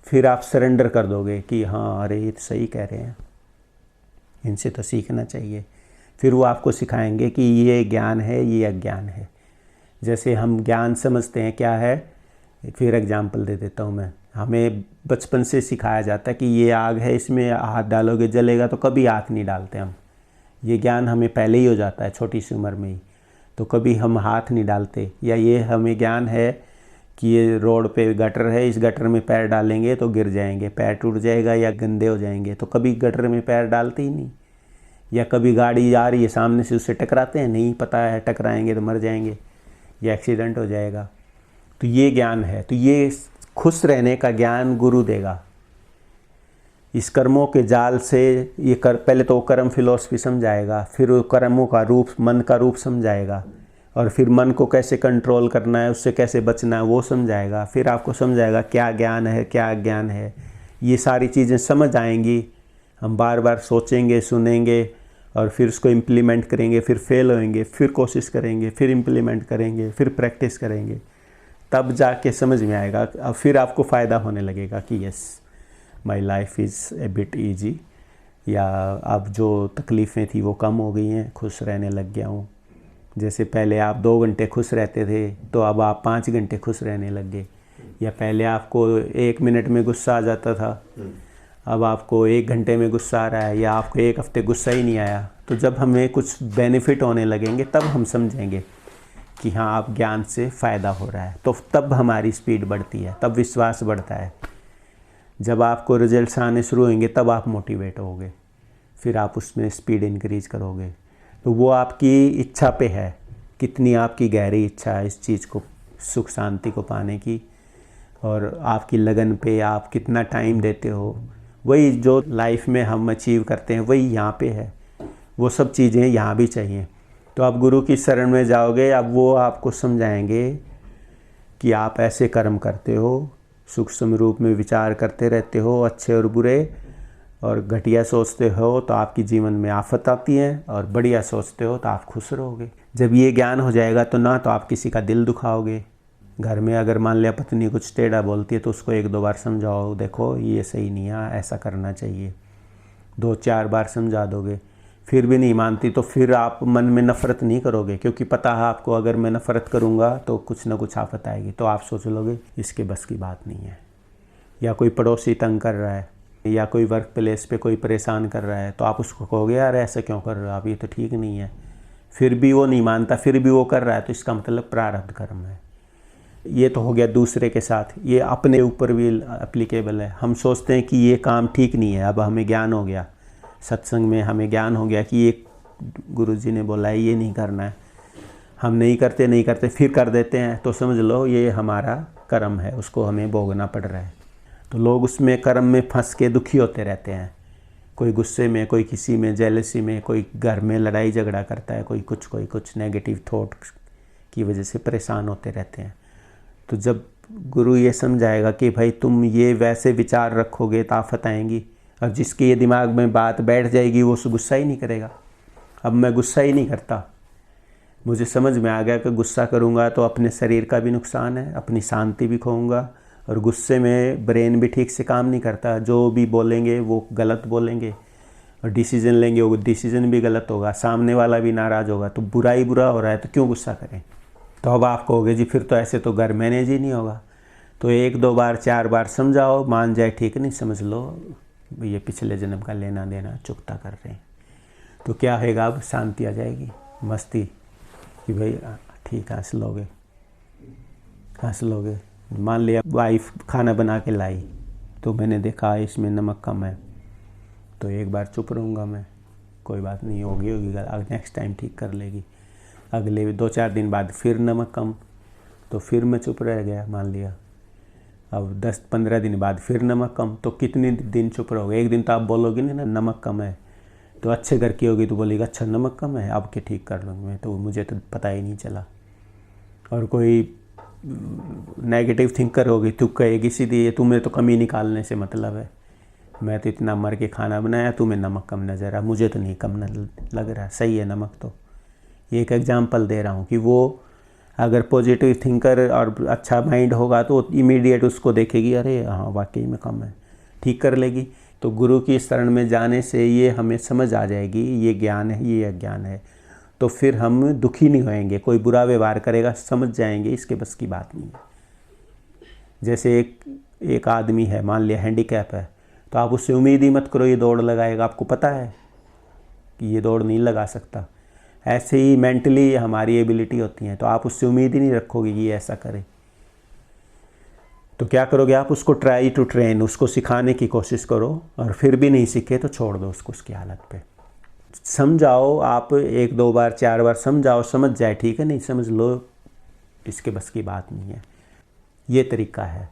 फिर आप सरेंडर कर दोगे कि हाँ अरे ये तो सही कह रहे हैं, इनसे तो सीखना चाहिए। फिर वो आपको सिखाएंगे कि ये ज्ञान है, ये अज्ञान है। जैसे हम ज्ञान समझते हैं क्या है, फिर एग्जाम्पल दे देता हूँ मैं। हमें बचपन से सिखाया जाता है कि ये आग है, इसमें हाथ डालोगे जलेगा, तो कभी हाथ नहीं डालते हम। ये ज्ञान हमें पहले ही हो जाता है छोटी सी उम्र में ही, तो कभी हम हाथ नहीं डालते। या ये हमें ज्ञान है कि ये रोड पे गटर है, इस गटर में पैर डालेंगे तो गिर जाएंगे, पैर टूट जाएगा या गंदे हो जाएंगे, तो कभी गटर में पैर डालते ही नहीं। या कभी गाड़ी आ रही है सामने से, उससे टकराते हैं, नहीं पता है टकराएंगे तो मर जाएंगे या एक्सीडेंट हो जाएगा। तो ये ज्ञान है। तो ये खुश रहने का ज्ञान गुरु देगा। इस कर्मों के जाल से ये पहले तो कर्म फिलॉसफी समझाएगा, फिर कर्मों का रूप, मन का रूप समझाएगा, और फिर मन को कैसे कंट्रोल करना है, उससे कैसे बचना है वो समझाएगा। फिर आपको समझाएगा क्या ज्ञान है क्या अज्ञान है। ये सारी चीज़ें समझ आएंगी, हम बार बार सोचेंगे, सुनेंगे और फिर उसको इम्प्लीमेंट करेंगे, फिर फेल होएंगे, फिर कोशिश करेंगे, फिर इम्प्लीमेंट करेंगे, फिर प्रैक्टिस करेंगे, तब जाके समझ में आएगा। अब फिर आपको फ़ायदा होने लगेगा कि yes my life is a bit easy, या अब जो तकलीफ़ें थी वो कम हो गई हैं, खुश रहने लग गया हूँ। जैसे पहले आप 2 घंटे खुश रहते थे तो अब आप 5 घंटे खुश रहने लग गए। या पहले आपको 1 मिनट में गुस्सा आ जाता था, अब आपको 1 घंटे में गुस्सा आ रहा है, या आपको 1 हफ्ते गुस्सा ही नहीं आया। तो जब हमें कुछ बेनिफिट होने लगेंगे तब हम समझेंगे कि हाँ आप ज्ञान से फ़ायदा हो रहा है, तो तब हमारी स्पीड बढ़ती है, तब विश्वास बढ़ता है। जब आपको रिजल्ट्स आने शुरू होंगे तब आप मोटिवेट होगे, फिर आप उसमें स्पीड इंक्रीज करोगे। तो वो आपकी इच्छा पे है, कितनी आपकी गहरी इच्छा है इस चीज़ को, सुख शांति को पाने की, और आपकी लगन पे आप कितना टाइम देते हो। वही जो लाइफ में हम अचीव करते हैं वही यहाँ पे है, वो सब चीज़ें यहाँ भी चाहिए। तो आप गुरु की शरण में जाओगे, अब वो आपको समझाएंगे कि आप ऐसे कर्म करते हो, सूक्ष्म रूप में विचार करते रहते हो, अच्छे और बुरे, और घटिया सोचते हो तो आपकी जीवन में आफत आती है, और बढ़िया सोचते हो तो आप खुश रहोगे। जब ये ज्ञान हो जाएगा तो ना तो आप किसी का दिल दुखाओगे। घर में अगर मान लिया पत्नी कुछ टेढ़ा बोलती है तो उसको 1-2 बार समझाओ, देखो ये सही नहीं है, ऐसा करना चाहिए, 2-4 बार समझा दोगे, फिर भी नहीं मानती तो फिर आप मन में नफ़रत नहीं करोगे, क्योंकि पता है आपको अगर मैं नफ़रत करूँगा तो कुछ ना कुछ आफत आएगी। तो आप सोच लोगे इसके बस की बात नहीं है। या कोई पड़ोसी तंग कर रहा है या कोई वर्क प्लेस पे कोई परेशान कर रहा है तो आप उसको कहोगे यार ऐसा क्यों कर रहे हो आप, ये तो ठीक नहीं है, फिर भी वो नहीं मानता, फिर भी वो कर रहा है, तो इसका मतलब प्रारब्ध कर्म है। ये तो हो गया दूसरे के साथ। ये अपने ऊपर भी एप्लीकेबल है। हम सोचते हैं कि ये काम ठीक नहीं है, अब हमें ज्ञान हो गया, सत्संग में हमें ज्ञान हो गया कि ये गुरुजी ने बोला है ये नहीं करना है, हम नहीं करते फिर कर देते हैं, तो समझ लो ये हमारा कर्म है, उसको हमें भोगना पड़ रहा है। तो लोग उसमें कर्म में फंस के दुखी होते रहते हैं, कोई गुस्से में, कोई किसी में जेलसी में, कोई घर में लड़ाई झगड़ा करता है, कोई कुछ नेगेटिव थॉट की वजह से परेशान होते रहते हैं। तो जब गुरु ये समझाएगा कि भाई तुम ये वैसे विचार रखोगे तो आफत आएंगी, और जिसके ये दिमाग में बात बैठ जाएगी वो गुस्सा ही नहीं करेगा। अब मैं गुस्सा ही नहीं करता, मुझे समझ में आ गया कि गुस्सा करूँगा तो अपने शरीर का भी नुकसान है, अपनी शांति भी खोऊंगा, और गुस्से में ब्रेन भी ठीक से काम नहीं करता, जो भी बोलेंगे वो गलत बोलेंगे, और डिसीज़न लेंगे वो डिसीज़न भी गलत होगा, सामने वाला भी नाराज़ होगा, तो बुरा ही बुरा हो रहा है तो क्यों गुस्सा करें। तो अब आप कहोगे जी फिर तो ऐसे तो घर मैनेज ही नहीं होगा। तो 1 2 बार 4 बार समझाओ, मान जाए ठीक नहीं, समझ लो ये पिछले जन्म का लेना देना चुकता कर रहे हैं। तो क्या होगा, अब शांति आ जाएगी, मस्ती कि भाई ठीक है, हंस लोगे। मान लिया वाइफ खाना बना के लाई तो मैंने देखा इसमें नमक कम है, तो एक बार चुप रहूँगा मैं, कोई बात नहीं, होगी नेक्स्ट टाइम ठीक कर लेगी। अगले 2-4 दिन बाद फिर नमक कम, तो फिर मैं चुप रह गया, मान लिया। अब 10-15 दिन बाद फिर नमक कम, तो कितने दिन चुप रहोगे। एक दिन तो आप बोलोगे नहीं ना नमक कम है, तो अच्छे घर की होगी तो बोलेगा अच्छा नमक कम है, अब के ठीक कर लूँगी मैं, तो मुझे तो पता ही नहीं चला। और कोई नेगेटिव थिंकर होगी तो कहेगी सीधी तुम्हें तो कमी निकालने से मतलब है, मैं तो इतना मर के खाना बनाया, तुम्हें नमक कम नज़र आ, मुझे तो नहीं कम लग रहा, सही है नमक। तो ये एक एग्जांपल दे रहा हूँ कि वो अगर पॉजिटिव थिंकर और अच्छा माइंड होगा तो इमीडिएट उसको देखेगी, अरे हाँ वाकई में कम है, ठीक कर लेगी। तो गुरु की शरण में जाने से ये हमें समझ आ जाएगी ये ज्ञान है, ये अज्ञान है, तो फिर हम दुखी नहीं होएंगे। कोई बुरा व्यवहार करेगा समझ जाएंगे इसके बस की बात नहीं है। जैसे एक आदमी है, मान लिया हैंडीकैप है, तो आप उससे उम्मीद ही मत करो ये दौड़ लगाएगा, आपको पता है कि ये दौड़ नहीं लगा सकता। ऐसे ही मेंटली हमारी एबिलिटी होती हैं, तो आप उससे उम्मीद ही नहीं रखोगे कि ये ऐसा करे। तो क्या करोगे आप, उसको ट्राई टू ट्रेन, उसको सिखाने की कोशिश करो, और फिर भी नहीं सीखे तो छोड़ दो उसको उसकी हालत पे। समझाओ आप 1 2 बार 4 बार समझाओ, समझ जाए ठीक है, नहीं समझ लो इसके बस की बात नहीं है। ये तरीका है,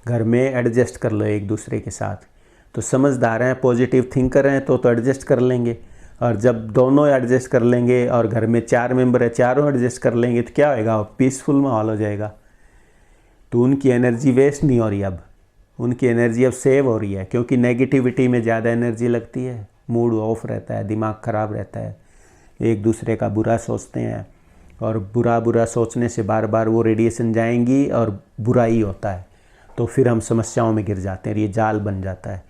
घर में एडजस्ट कर लो एक दूसरे के साथ। तो समझदार हैं, पॉजिटिव थिंकर हैं तो एडजस्ट कर लेंगे, और जब दोनों एडजस्ट कर लेंगे और घर में 4 मेंबर है, चारों एडजस्ट कर लेंगे तो क्या होएगा, पीसफुल माहौल हो जाएगा। तो उनकी एनर्जी वेस्ट नहीं हो रही, अब उनकी एनर्जी अब सेव हो रही है, क्योंकि नेगेटिविटी में ज़्यादा एनर्जी लगती है, मूड ऑफ रहता है, दिमाग ख़राब रहता है, एक दूसरे का बुरा सोचते हैं, और बुरा सोचने से बार बार वो रेडिएशन जाएंगी और बुरा ही होता है, तो फिर हम समस्याओं में गिर जाते हैं, ये जाल बन जाता है।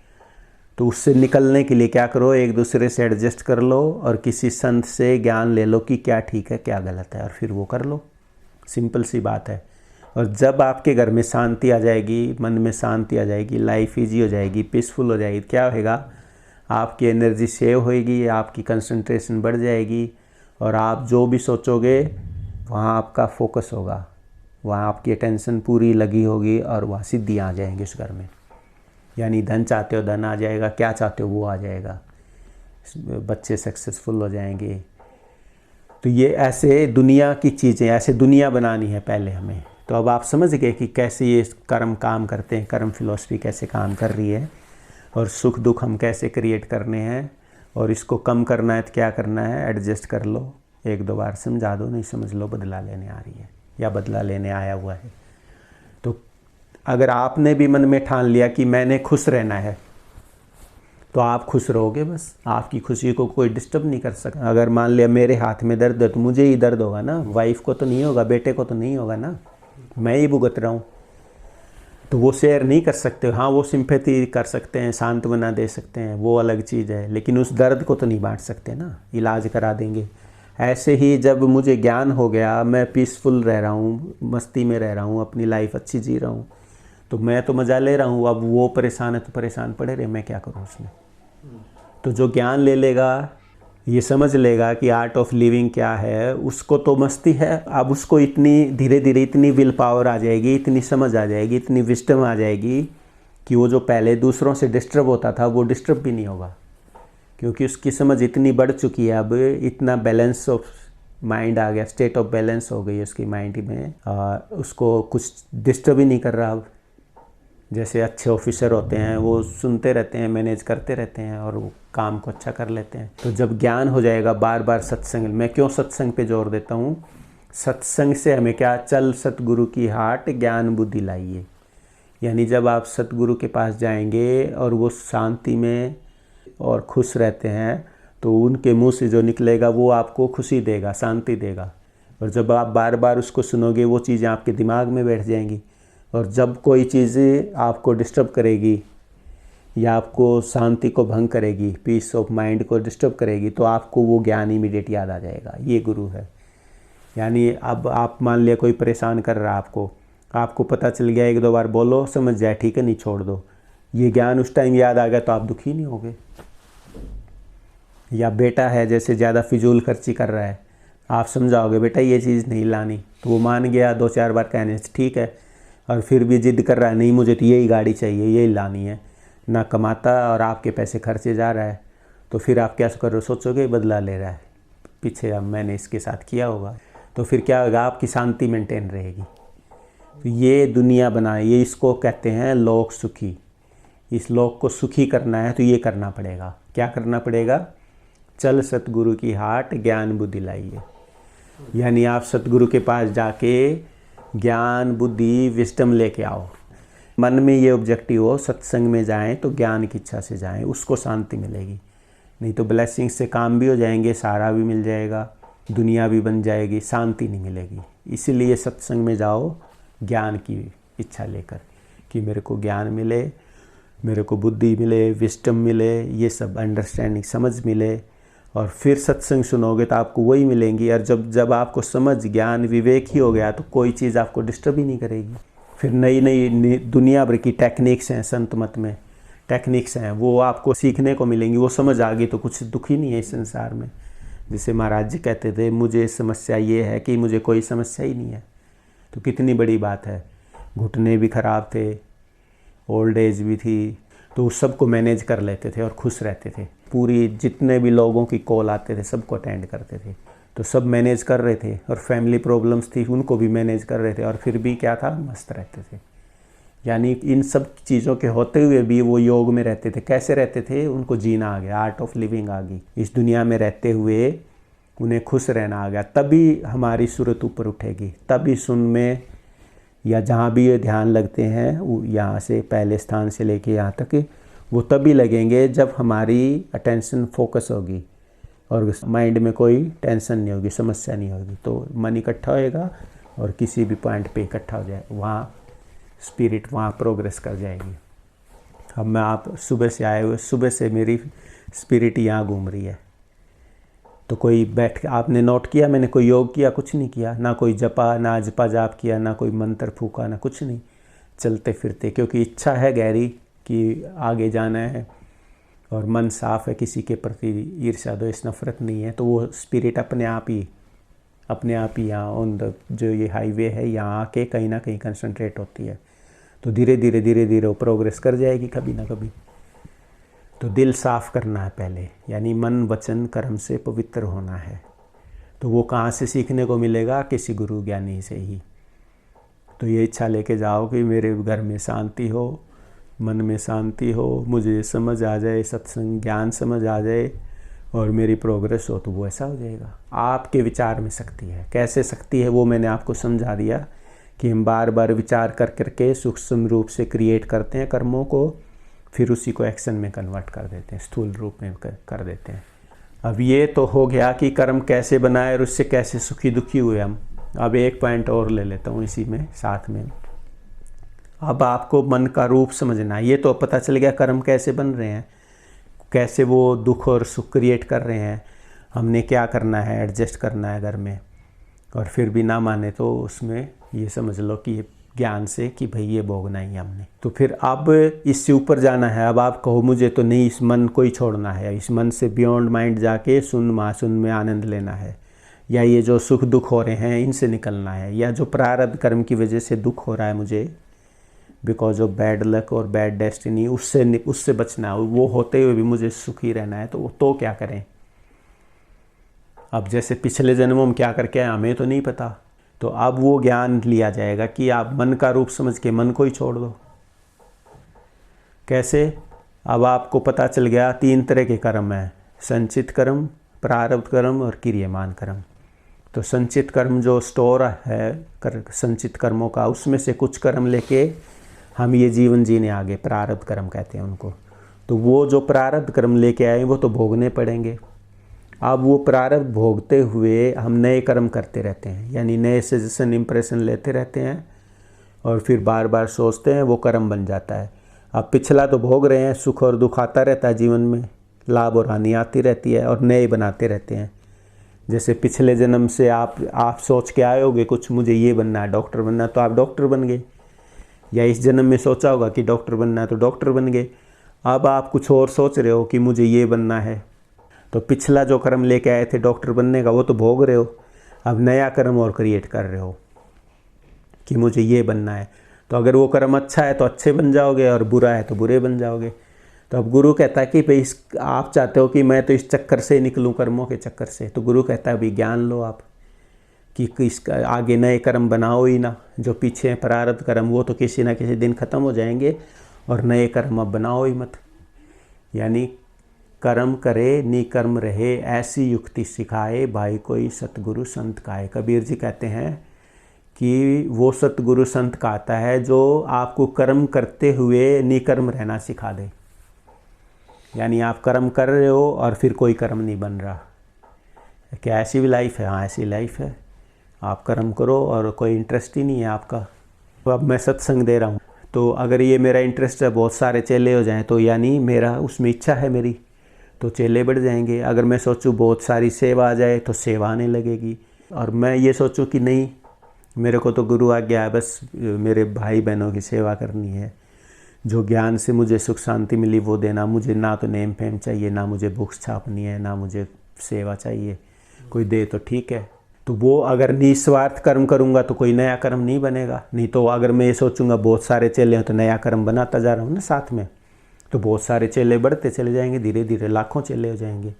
तो उससे निकलने के लिए क्या करो, एक दूसरे से एडजस्ट कर लो, और किसी संत से ज्ञान ले लो कि क्या ठीक है क्या गलत है, और फिर वो कर लो। सिंपल सी बात है। और जब आपके घर में शांति आ जाएगी, मन में शांति आ जाएगी, लाइफ ईजी हो जाएगी, पीसफुल हो जाएगी, क्या होएगा, आपकी एनर्जी सेव होएगी, आपकी कंसंट्रेशन बढ़ जाएगी, और आप जो भी सोचोगे वहाँ आपका फोकस होगा, वहाँ आपकी अटेंशन पूरी लगी होगी, और वहाँ सिद्धियाँ आ जाएंगी उस घर में। यानी धन चाहते हो धन आ जाएगा, क्या चाहते हो वो आ जाएगा, बच्चे सक्सेसफुल हो जाएंगे। तो ये ऐसे दुनिया की चीज़ें, ऐसे दुनिया बनानी है पहले हमें। तो अब आप समझ गए कि कैसे ये कर्म काम करते हैं, कर्म फिलॉसफी कैसे काम कर रही है, और सुख दुख हम कैसे क्रिएट करने हैं, और इसको कम करना है तो क्या करना है, एडजस्ट कर लो, 1 2 बार समझा दो, नहीं समझ लो बदला लेने आ रही है या बदला लेने आया हुआ है। तो अगर आपने भी मन में ठान लिया कि मैंने खुश रहना है, तो आप खुश रहोगे, बस आपकी खुशी को कोई डिस्टर्ब नहीं कर सकता। अगर मान लिया मेरे हाथ में दर्द है तो मुझे ही दर्द होगा ना, वाइफ को तो नहीं होगा, बेटे को तो नहीं होगा ना, मैं ही भुगत रहा हूँ। तो वो शेयर नहीं कर सकते। हाँ, वो सिंपैथी कर सकते हैं, सांत्वना दे सकते हैं, वो अलग चीज़ है, लेकिन उस दर्द को तो नहीं बांट सकते ना, इलाज करा देंगे। ऐसे ही जब मुझे ज्ञान हो गया, मैं पीसफुल रह रहा हूँ, मस्ती में रह रहा हूँ, अपनी लाइफ अच्छी जी रहा हूँ, तो मैं तो मज़ा ले रहा हूँ, अब वो परेशान है तो परेशान पड़े रहे, मैं क्या करूँ उसमें। तो जो ज्ञान ले लेगा, ये समझ लेगा कि आर्ट ऑफ लिविंग क्या है, उसको तो मस्ती है। अब उसको इतनी धीरे धीरे इतनी विल पावर आ जाएगी, इतनी समझ आ जाएगी, इतनी विस्डम आ जाएगी कि वो जो पहले दूसरों से डिस्टर्ब होता था वो डिस्टर्ब भी नहीं होगा, क्योंकि उसकी समझ इतनी बढ़ चुकी है। अब इतना बैलेंस ऑफ माइंड आ गया, स्टेट ऑफ बैलेंस हो गई उसकी माइंड में, उसको कुछ डिस्टर्ब ही नहीं कर रहा। अब जैसे अच्छे ऑफिसर होते हैं, वो सुनते रहते हैं, मैनेज करते रहते हैं और वो काम को अच्छा कर लेते हैं। तो जब ज्ञान हो जाएगा, बार बार सत्संग, मैं क्यों सत्संग पे जोर देता हूँ, सत्संग से हमें क्या, चल सतगुरु की हाट ज्ञान बुद्धि लाइए। यानी जब आप सतगुरु के पास जाएंगे और वो शांति में और खुश रहते हैं, तो उनके मुंह से जो निकलेगा वो आपको खुशी देगा, शांति देगा। और जब आप बार बार उसको सुनोगे, वो चीज़ें आपके दिमाग में बैठ जाएंगी। और जब कोई चीज़ आपको डिस्टर्ब करेगी या आपको शांति को भंग करेगी, पीस ऑफ माइंड को डिस्टर्ब करेगी, तो आपको वो ज्ञान इमीडिएट याद आ जाएगा, ये गुरु है। यानी अब आप मान लिया कोई परेशान कर रहा है आपको पता चल गया, एक दो बार बोलो, समझ जाए, ठीक है, नहीं छोड़ दो, ये ज्ञान उस टाइम याद आ गया तो आप दुखी नहीं होगे। या बेटा है जैसे ज़्यादा फिजूल खर्ची कर रहा है, आप समझाओगे बेटा ये चीज़ नहीं लानी, तो वो मान गया, 2-4 बार कहने से ठीक है, और फिर भी जिद कर रहा है, नहीं मुझे तो यही गाड़ी चाहिए, यही लानी है, ना कमाता और आपके पैसे खर्चे जा रहा है, तो फिर आप क्या करो, सोचोगे बदला ले रहा है, पीछे अब मैंने इसके साथ किया होगा, तो फिर क्या होगा, आपकी शांति मेंटेन रहेगी। तो ये दुनिया बनाए, ये इसको कहते हैं लोक सुखी। इस लोक को सुखी करना है तो ये करना पड़ेगा। क्या करना पड़ेगा, चल सतगुरु की हाट ज्ञान बुद्धि लाइए। यानी आप सतगुरु के पास जाके ज्ञान बुद्धि विस्डम लेके आओ। मन में ये ऑब्जेक्टिव हो, सत्संग में जाएं तो ज्ञान की इच्छा से जाएं, उसको शांति मिलेगी। नहीं तो ब्लेसिंग से काम भी हो जाएंगे, सारा भी मिल जाएगा, दुनिया भी बन जाएगी, शांति नहीं मिलेगी। इसीलिए सत्संग में जाओ ज्ञान की इच्छा लेकर, कि मेरे को ज्ञान मिले, मेरे को बुद्धि मिले, विस्डम मिले, ये सब अंडरस्टैंडिंग समझ मिले। और फिर सत्संग सुनोगे तो आपको वही मिलेंगी। और जब आपको समझ ज्ञान विवेक ही हो गया तो कोई चीज़ आपको डिस्टर्ब ही नहीं करेगी। फिर नई नई दुनिया भर की टेक्निक्स हैं, संत मत में टेक्निक्स हैं, वो आपको सीखने को मिलेंगी। वो समझ आ गई तो कुछ दुख ही नहीं है इस संसार में। जैसे महाराज जी कहते थे, मुझे समस्या ये है कि मुझे कोई समस्या ही नहीं है, तो कितनी बड़ी बात है। घुटने भी ख़राब थे, ओल्ड एज भी थी, तो उस सबको मैनेज कर लेते थे और खुश रहते थे। पूरी जितने भी लोगों की कॉल आते थे सबको अटेंड करते थे, तो सब मैनेज कर रहे थे। और फैमिली प्रॉब्लम्स थी उनको भी मैनेज कर रहे थे, और फिर भी क्या था, मस्त रहते थे। यानी इन सब चीज़ों के होते हुए भी वो योग में रहते थे। कैसे रहते थे, उनको जीना आ गया, आर्ट ऑफ लिविंग आ गई। इस दुनिया में रहते हुए उन्हें खुश रहना आ गया। तभी हमारी सूरत ऊपर उठेगी, तभी सुन में या जहाँ भी ये ध्यान लगते हैं, यहाँ से पहले स्थान से लेके यहाँ तक, वो तभी लगेंगे जब हमारी अटेंशन फोकस होगी और माइंड में कोई टेंशन नहीं होगी, समस्या नहीं होगी। तो मन इकट्ठा होएगा और किसी भी पॉइंट पे इकट्ठा हो जाए, वहाँ स्पिरिट वहाँ प्रोग्रेस कर जाएगी। अब मैं आप सुबह से आए हुए, सुबह से मेरी स्पिरिट यहाँ घूम रही है। तो कोई बैठ के आपने नोट किया, मैंने कोई योग किया, कुछ नहीं किया, ना कोई जपा, ना जपा जाप किया, ना कोई मंत्र फूका, ना कुछ नहीं, चलते फिरते, क्योंकि इच्छा है गहरी कि आगे जाना है और मन साफ है, किसी के प्रति ईर्ष्या द्वेष नफरत नहीं है। तो वो स्पिरिट अपने आप ही यहाँ ऑन द जो ये हाईवे है यहाँ आके कहीं ना कहीं कंसंट्रेट होती है। तो धीरे धीरे वो प्रोग्रेस कर जाएगी कभी ना कभी। तो दिल साफ करना है पहले, यानी मन वचन कर्म से पवित्र होना है। तो वो कहाँ से सीखने को मिलेगा, किसी गुरु ज्ञानी से ही। तो ये इच्छा लेके जाओ कि मेरे घर में शांति हो, मन में शांति हो, मुझे समझ आ जाए, सत्संग ज्ञान समझ आ जाए और मेरी प्रोग्रेस हो, तो वो ऐसा हो जाएगा। आपके विचार में शक्ति है। कैसे शक्ति है वो मैंने आपको समझा दिया कि हम बार बार विचार कर करके सूक्ष्म रूप से क्रिएट करते हैं कर्मों को, फिर उसी को एक्शन में कन्वर्ट कर देते हैं, स्थूल रूप में कर देते हैं। अब ये तो हो गया कि कर्म कैसे बनाए और उससे कैसे सुखी दुखी हुए हम। अब एक पॉइंट और ले लेता हूँ इसी में साथ में। अब आपको मन का रूप समझना है। ये तो पता चल गया कर्म कैसे बन रहे हैं, कैसे वो दुख और सुख क्रिएट कर रहे हैं, हमने क्या करना है, एडजस्ट करना है घर में। और फिर भी ना माने तो उसमें ये समझ लो कि ये ज्ञान से कि भाई ये भोगना ही हमने। तो फिर अब इससे ऊपर जाना है। अब आप कहो मुझे तो नहीं, इस मन को ही छोड़ना है, इस मन से बियॉन्ड माइंड जाके शून्य महाशून्य में आनंद लेना है, या ये जो सुख दुख हो रहे हैं इनसे निकलना है, या जो प्रारब्ध कर्म की वजह से दुख हो रहा है मुझे बिकॉज ऑफ बैड लक और बैड डेस्टिनी, उससे बचना है। वो होते हुए भी मुझे सुखी रहना है, तो क्या करें। अब जैसे पिछले जन्मों में क्या करके आए हमें तो नहीं पता, तो अब वो ज्ञान लिया जाएगा कि आप मन का रूप समझ के मन को ही छोड़ दो। कैसे? अब आपको पता चल गया 3 तरह के कर्म हैं, संचित कर्म, प्रारब्ध कर्म और क्रियमान कर्म। तो संचित कर्म जो स्टोर है संचित कर्मों का, उसमें से कुछ कर्म लेके हम ये जीवन जीने आगे, प्रारब्ध कर्म कहते हैं उनको। तो वो जो प्रारब्ध कर्म लेके आए वो तो भोगने पड़ेंगे। अब वो प्रारब्ध भोगते हुए हम नए कर्म करते रहते हैं, यानी नए सजेशन इंप्रेशन लेते रहते हैं और फिर बार बार सोचते हैं, वो कर्म बन जाता है। अब पिछला तो भोग रहे हैं, सुख और दुख आता रहता है जीवन में, लाभ और हानि आती रहती है और नए बनाते रहते हैं। जैसे पिछले जन्म से आप सोच के आए होगे कुछ, मुझे ये बनना है, डॉक्टर बनना है, तो आप डॉक्टर बन गए। या इस जन्म में सोचा होगा कि डॉक्टर बनना है तो डॉक्टर बन गए। अब आप कुछ और सोच रहे हो कि मुझे ये बनना है, तो पिछला जो कर्म लेके आए थे डॉक्टर बनने का वो तो भोग रहे हो। अब नया कर्म और क्रिएट कर रहे हो कि मुझे ये बनना है। तो अगर वो कर्म अच्छा है तो अच्छे बन जाओगे और बुरा है तो बुरे बन जाओगे। तो अब गुरु कहता है कि भाई आप चाहते हो कि मैं तो इस चक्कर से निकलूं, कर्मों के चक्कर से, तो गुरु कहता है अभी ज्ञान लो आप कि इसका आगे नए कर्म बनाओ ही ना। जो पीछे हैं प्रारब्ध कर्म वो तो किसी ना किसी दिन ख़त्म हो जाएंगे, और नए कर्म अब बनाओ ही मत। यानी कर्म करे निकर्म रहे, ऐसी युक्ति सिखाए भाई कोई सतगुरु संत काहे। कबीर जी कहते हैं कि वो सतगुरु संत कहता है जो आपको कर्म करते हुए निकर्म रहना सिखा दे। यानी आप कर्म कर रहे हो और फिर कोई कर्म नहीं बन रहा। क्या ऐसी भी लाइफ है? हाँ, ऐसी लाइफ है। आप कर्म करो और कोई इंटरेस्ट ही नहीं है आपका। तो अब मैं सत्संग दे रहा हूँ, तो अगर ये मेरा इंटरेस्ट है बहुत सारे चेले हो जाएं, तो यानी मेरा उसमें इच्छा है मेरी, तो चेले बढ़ जाएंगे। अगर मैं सोचूं बहुत सारी सेवा आ जाए तो सेवा आने लगेगी। और मैं ये सोचूं कि नहीं, मेरे को तो गुरु आज्ञा है, बस मेरे भाई बहनों की सेवा करनी है, जो ज्ञान से मुझे सुख शांति मिली वो देना, मुझे ना तो नेम फेम चाहिए, ना मुझे बुक्स छापनी है, ना मुझे सेवा चाहिए, कोई दे तो ठीक है। तो वो अगर निस्वार्थ कर्म करूँगा तो कोई नया कर्म नहीं बनेगा। नहीं तो अगर मैं ये सोचूंगा बहुत सारे चेले हैं तो नया कर्म बनाता जा रहा हूँ ना साथ में, तो बहुत सारे चेले बढ़ते चले जाएंगे, धीरे धीरे लाखों चेले हो जाएंगे।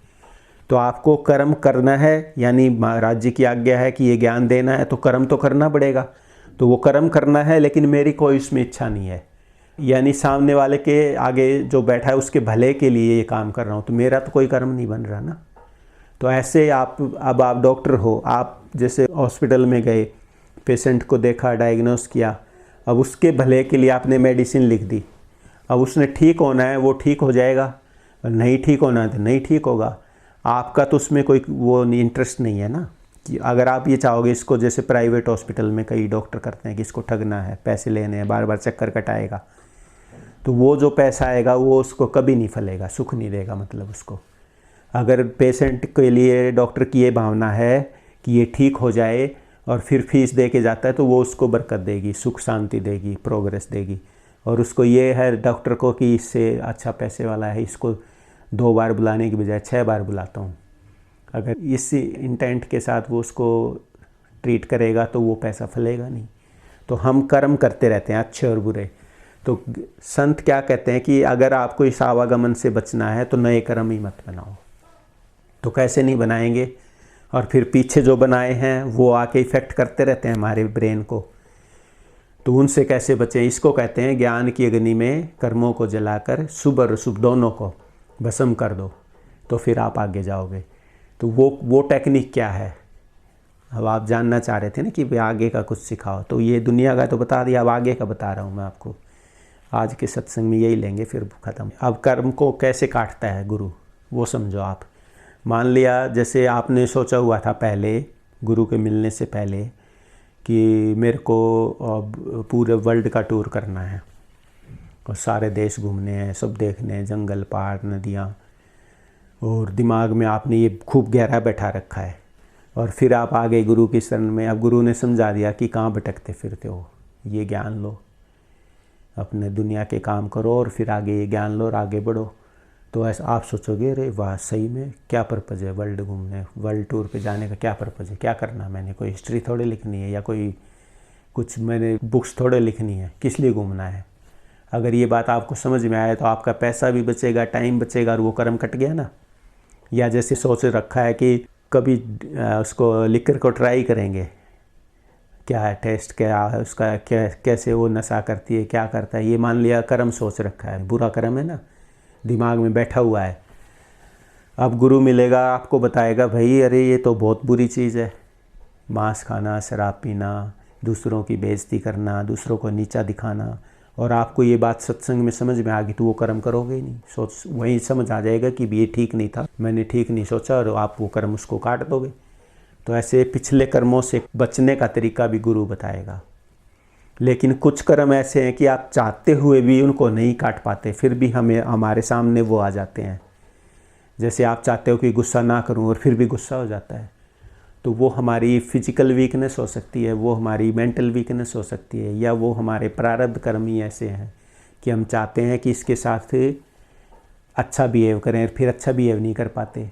तो आपको कर्म करना है, यानी महाराज जी की आज्ञा है कि ये ज्ञान देना है, तो कर्म तो करना पड़ेगा। तो वो कर्म करना है, लेकिन मेरी कोई उसमें इच्छा नहीं है। यानी सामने वाले के आगे जो बैठा है उसके भले के लिए ये काम कर रहा हूँ, तो मेरा तो कोई कर्म नहीं बन रहा ना। तो ऐसे अब आप डॉक्टर हो, आप जैसे हॉस्पिटल में गए, पेशेंट को देखा, डायग्नोस किया, अब उसके भले के लिए आपने मेडिसिन लिख दी। अब उसने ठीक होना है वो ठीक हो जाएगा, और नहीं ठीक होना है तो नहीं ठीक होगा। आपका तो उसमें कोई वो इंटरेस्ट नहीं है ना। कि अगर आप ये चाहोगे इसको, जैसे प्राइवेट हॉस्पिटल में कई डॉक्टर करते हैं कि इसको ठगना है, पैसे लेने हैं, बार बार चक्कर कटाएगा, तो वो जो पैसा आएगा वो उसको कभी नहीं फलेगा, सुख नहीं देगा मतलब उसको। अगर पेशेंट के लिए डॉक्टर की ये भावना है कि ये ठीक हो जाए और फिर फीस दे के जाता है, तो वो उसको बरकत देगी, सुख शांति देगी, प्रोग्रेस देगी। और उसको ये है डॉक्टर को कि इससे अच्छा पैसे वाला है, इसको 2 बार बुलाने की बजाय 6 बार बुलाता हूँ। अगर इसी इंटेंट के साथ वो उसको ट्रीट करेगा तो वो पैसा फलेगा नहीं। तो हम कर्म करते रहते हैं अच्छे और बुरे। तो संत क्या कहते हैं कि अगर आपको इस आवागमन से बचना है तो नए कर्म ही मत बनाओ। तो कैसे नहीं बनाएंगे? और फिर पीछे जो बनाए हैं वो आके इफ़ेक्ट करते रहते हैं हमारे ब्रेन को, तो उनसे कैसे बचें? इसको कहते हैं ज्ञान की अग्नि में कर्मों को जलाकर शुभ और अशुभ दोनों को भस्म कर दो, तो फिर आप आगे जाओगे। तो वो टेक्निक क्या है? अब आप जानना चाह रहे थे ना कि आगे का कुछ सिखाओ, तो ये दुनिया का तो बता दिया, अब आगे का बता रहा हूँ मैं आपको। आज के सत्संग में यही लेंगे, फिर ख़त्म। अब कर्म को कैसे काटता है गुरु, वो समझो आप। मान लिया जैसे आपने सोचा हुआ था पहले, गुरु के मिलने से पहले, कि मेरे को पूरे वर्ल्ड का टूर करना है और सारे देश घूमने हैं, सब देखने हैं, जंगल, पहाड़, नदियाँ, और दिमाग में आपने ये खूब गहरा बैठा रखा है। और फिर आप आ गए गुरु की शरण में। अब गुरु ने समझा दिया कि कहाँ भटकते फिरते हो, ये ज्ञान लो, अपने दुनिया के काम करो और फिर आगे ये ज्ञान लो और आगे बढ़ो। तो ऐसा आप सोचोगे अरे वाह, सही में क्या पर्पज़ है वर्ल्ड घूमने, वर्ल्ड टूर पे जाने का क्या पर्पज़ है, क्या करना मैंने, कोई हिस्ट्री थोड़ी लिखनी है या कोई कुछ मैंने बुक्स थोड़े लिखनी है, किस लिए घूमना है। अगर ये बात आपको समझ में आए तो आपका पैसा भी बचेगा, टाइम बचेगा और वो कर्म कट गया ना। या जैसे सोच रखा है कि कभी उसको लिकर को ट्राई करेंगे, क्या है टेस्ट, क्या है उसका, क्या कैसे वो नशा करती है, क्या करता है, ये मान लिया कर्म सोच रखा है, बुरा कर्म है ना, दिमाग में बैठा हुआ है। अब गुरु मिलेगा, आपको बताएगा भाई अरे ये तो बहुत बुरी चीज़ है, मांस खाना, शराब पीना, दूसरों की बेइज्जती करना, दूसरों को नीचा दिखाना, और आपको ये बात सत्संग में समझ में आ गई तो वो कर्म करोगे ही नहीं। सोच वहीं समझ आ जाएगा कि ये ठीक नहीं था, मैंने ठीक नहीं सोचा, और आप वो कर्म उसको काट दोगे। तो ऐसे पिछले कर्मों से बचने का तरीका भी गुरु बताएगा। लेकिन कुछ कर्म ऐसे हैं कि आप चाहते हुए भी उनको नहीं काट पाते, फिर भी हमारे सामने वो आ जाते हैं। जैसे आप चाहते हो कि गुस्सा ना करूं और फिर भी गुस्सा हो जाता है, तो वो हमारी फिजिकल वीकनेस हो सकती है, वो हमारी मेंटल वीकनेस हो सकती है, या वो हमारे प्रारब्ध कर्म ही ऐसे हैं कि हम चाहते हैं कि इसके साथ अच्छा बिहेव करें, फिर अच्छा बिहेव नहीं कर पाते।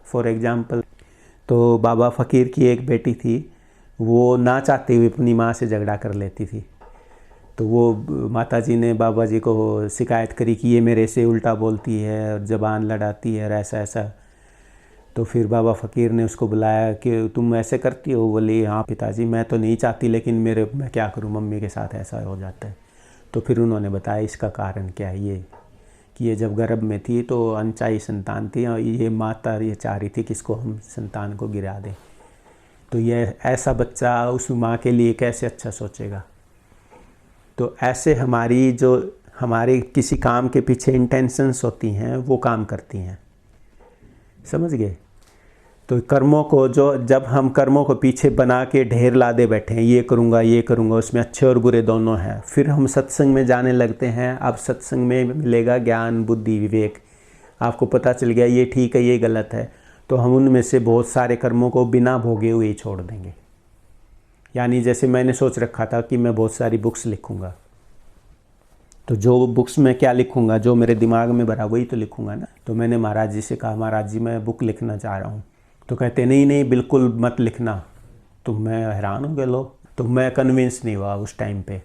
फॉर एग्ज़ाम्पल, तो बाबा फ़कीर की एक बेटी थी, वो ना चाहते हुए अपनी माँ से झगड़ा कर लेती थी। तो वो माताजी ने बाबा जी को शिकायत करी कि ये मेरे से उल्टा बोलती है और ज़बान लड़ाती है और ऐसा ऐसा। तो फिर बाबा फ़कीर ने उसको बुलाया कि तुम ऐसे करती हो? बोली हाँ पिताजी, मैं तो नहीं चाहती, लेकिन मैं क्या करूँ, मम्मी के साथ ऐसा हो जाता है। तो फिर उन्होंने बताया इसका कारण क्या है, ये कि ये जब गर्भ में थी तो अनचाही संतान थी, और ये माता ये चाह रही थी कि इसको हम संतान को गिरा दें। तो ये ऐसा बच्चा उस माँ के लिए कैसे अच्छा सोचेगा। तो ऐसे हमारे किसी काम के पीछे इंटेंशंस होती हैं, वो काम करती हैं, समझ गए। तो कर्मों को जब हम कर्मों को पीछे बना के ढेर लादे बैठे हैं, ये करूँगा, उसमें अच्छे और बुरे दोनों हैं, फिर हम सत्संग में जाने लगते हैं। अब सत्संग में मिलेगा ज्ञान, बुद्धि, विवेक, आपको पता चल गया ये ठीक है ये गलत है, तो हम उनमें से बहुत सारे कर्मों को बिना भोगे हुए ही छोड़ देंगे। यानी जैसे मैंने सोच रखा था कि मैं बहुत सारी बुक्स लिखूँगा, तो जो बुक्स में क्या लिखूँगा, जो मेरे दिमाग में भरा वही तो लिखूँगा ना। तो मैंने महाराज जी से कहा, महाराज जी मैं बुक लिखना चाह रहा हूँ। तो कहते नहीं बिल्कुल मत लिखना। तो मैं हैरान हो गया, लो, तो मैं कन्विंस नहीं हुआ उस टाइम पे।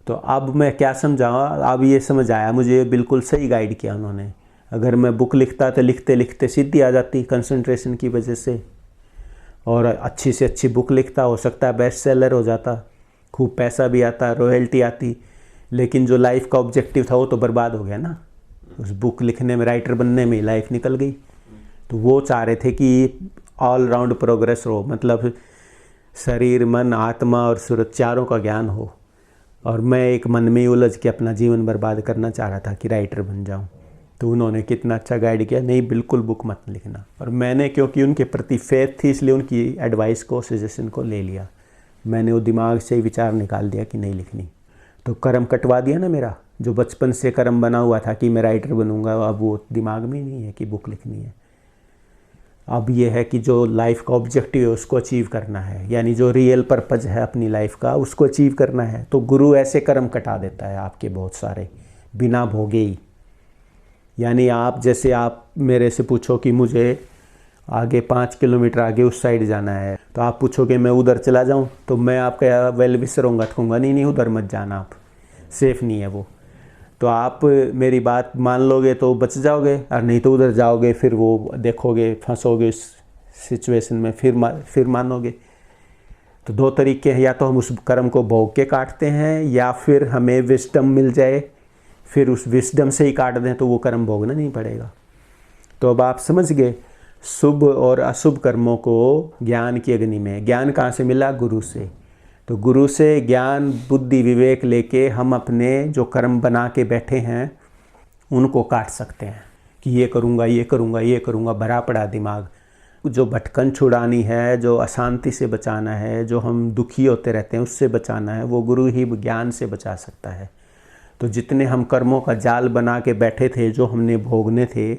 तो अब मैं क्या समझाऊँ, अब ये समझ आया मुझे, बिल्कुल सही गाइड किया उन्होंने। अगर मैं बुक लिखता तो लिखते लिखते सीधी आ जाती कंसंट्रेशन की वजह से, और अच्छी से अच्छी बुक लिखता, हो सकता है बेस्ट सेलर हो जाता, खूब पैसा भी आता, रॉयल्टी आती। लेकिन जो लाइफ का ऑब्जेक्टिव था वो तो बर्बाद हो गया ना, उस बुक लिखने में, राइटर बनने में लाइफ निकल गई। तो वो चाह रहे थे कि ऑल राउंड प्रोग्रेस हो, मतलब शरीर, मन, आत्मा और सूरत चारों का ज्ञान हो। और मैं एक मन में ही उलझ के अपना जीवन बर्बाद करना चाह रहा था कि राइटर बन जाऊं। तो उन्होंने कितना अच्छा गाइड किया, नहीं बिल्कुल बुक मत लिखना। और मैंने, क्योंकि उनके प्रति फेथ थी, इसलिए उनकी एडवाइस को, सजेशन को ले लिया। मैंने वो दिमाग से ही विचार निकाल दिया कि नहीं लिखनी। तो कर्म कटवा दिया ना मेरा, जो बचपन से कर्म बना हुआ था कि मैं राइटर बनूंगा, अब वो दिमाग में ही नहीं है कि बुक लिखनी है। अब ये है कि जो लाइफ का ऑब्जेक्टिव है उसको अचीव करना है, यानी जो रियल पर्पज़ है अपनी लाइफ का उसको अचीव करना है। तो गुरु ऐसे कर्म कटा देता है आपके बहुत सारे, बिना भोगे ही। यानी आप जैसे आप मेरे से पूछो कि मुझे आगे 5 किलोमीटर आगे उस साइड जाना है, तो आप पूछोगे मैं उधर चला जाऊं, तो मैं आपका वेल विशर होऊंगा, कहूँगा नहीं उधर मत जाना, आप सेफ़ नहीं है वो। तो आप मेरी बात मान लोगे तो बच जाओगे, और नहीं तो उधर जाओगे, फिर वो देखोगे फंसोगे इस सिचुएशन में, फिर मानोगे। तो 2 तरीके हैं, या तो हम उस कर्म को भोग के काटते हैं, या फिर हमें विस्डम मिल जाए, फिर उस विस्डम से ही काट दें, तो वो कर्म भोगना नहीं पड़ेगा। तो अब आप समझ गए, शुभ और अशुभ कर्मों को ज्ञान की अग्नि में, ज्ञान कहाँ से मिला? गुरु से। तो गुरु से ज्ञान, बुद्धि, विवेक लेके हम अपने जो कर्म बना के बैठे हैं उनको काट सकते हैं कि ये करूँगा, ये करूँगा, ये करूँगा, भरा पड़ा दिमाग। जो भटकन छुड़ानी है, जो अशांति से बचाना है, जो हम दुखी होते रहते हैं उससे बचाना है, वो गुरु ही ज्ञान से बचा सकता है। तो जितने हम कर्मों का जाल बना के बैठे थे, जो हमने भोगने थे,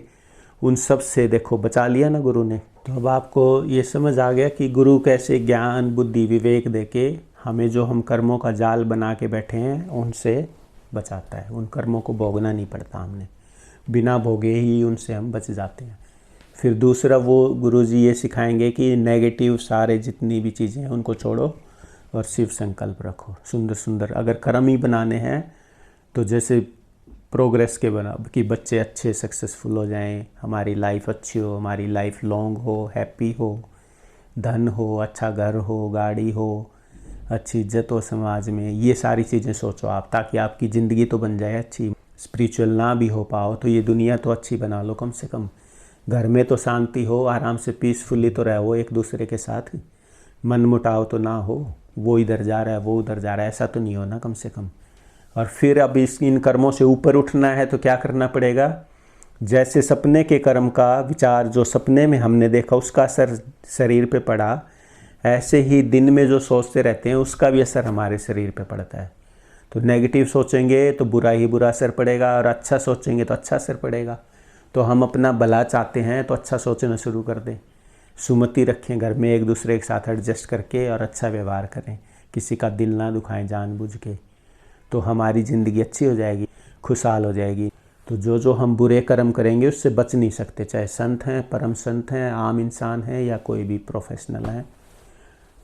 उन सब से देखो बचा लिया ना गुरु ने। तो अब आपको ये समझ आ गया कि गुरु कैसे ज्ञान, बुद्धि, विवेक देके हमें जो हम कर्मों का जाल बना के बैठे हैं उनसे बचाता है। उन कर्मों को भोगना नहीं पड़ता, हमने बिना भोगे ही उनसे हम बच जाते हैं। फिर दूसरा वो गुरुजी ये सिखाएंगे कि नेगेटिव सारे जितनी भी चीज़ें हैं उनको छोड़ो और शिव संकल्प रखो। सुंदर सुंदर अगर कर्म ही बनाने हैं तो जैसे प्रोग्रेस के बना कि बच्चे अच्छे सक्सेसफुल हो जाएं, हमारी लाइफ अच्छी हो, हमारी लाइफ लॉन्ग हो, हैप्पी हो, धन हो, अच्छा घर हो, गाड़ी हो, अच्छी इज्जत हो समाज में, ये सारी चीज़ें सोचो आप, ताकि आपकी ज़िंदगी तो बन जाए अच्छी। स्पिरिचुअल ना भी हो पाओ तो ये दुनिया तो अच्छी बना लो कम से कम। घर में तो शांति हो, आराम से पीसफुली तो रहो एक दूसरे के साथ, मन मुटाव तो ना हो, वो इधर जा रहा है वो उधर जा रहा है ऐसा तो नहीं हो ना कम से कम। और फिर अब इन कर्मों से ऊपर उठना है तो क्या करना पड़ेगा? जैसे सपने के कर्म का विचार जो सपने में हमने देखा उसका असर शरीर पे पड़ा, ऐसे ही दिन में जो सोचते रहते हैं उसका भी असर हमारे शरीर पे पड़ता है। तो नेगेटिव सोचेंगे तो बुरा ही बुरा असर पड़ेगा, और अच्छा सोचेंगे तो अच्छा असर पड़ेगा। तो हम अपना भला चाहते हैं तो अच्छा सोचना शुरू कर दें, सुमति रखें घर में, एक दूसरे के साथ एडजस्ट करके और अच्छा व्यवहार करें, किसी का दिल ना दुखाएं जानबूझ के, तो हमारी ज़िंदगी अच्छी हो जाएगी, खुशहाल हो जाएगी। तो जो हम बुरे कर्म करेंगे उससे बच नहीं सकते, चाहे संत हैं, परम संत हैं, आम इंसान हैं या कोई भी प्रोफेशनल हैं।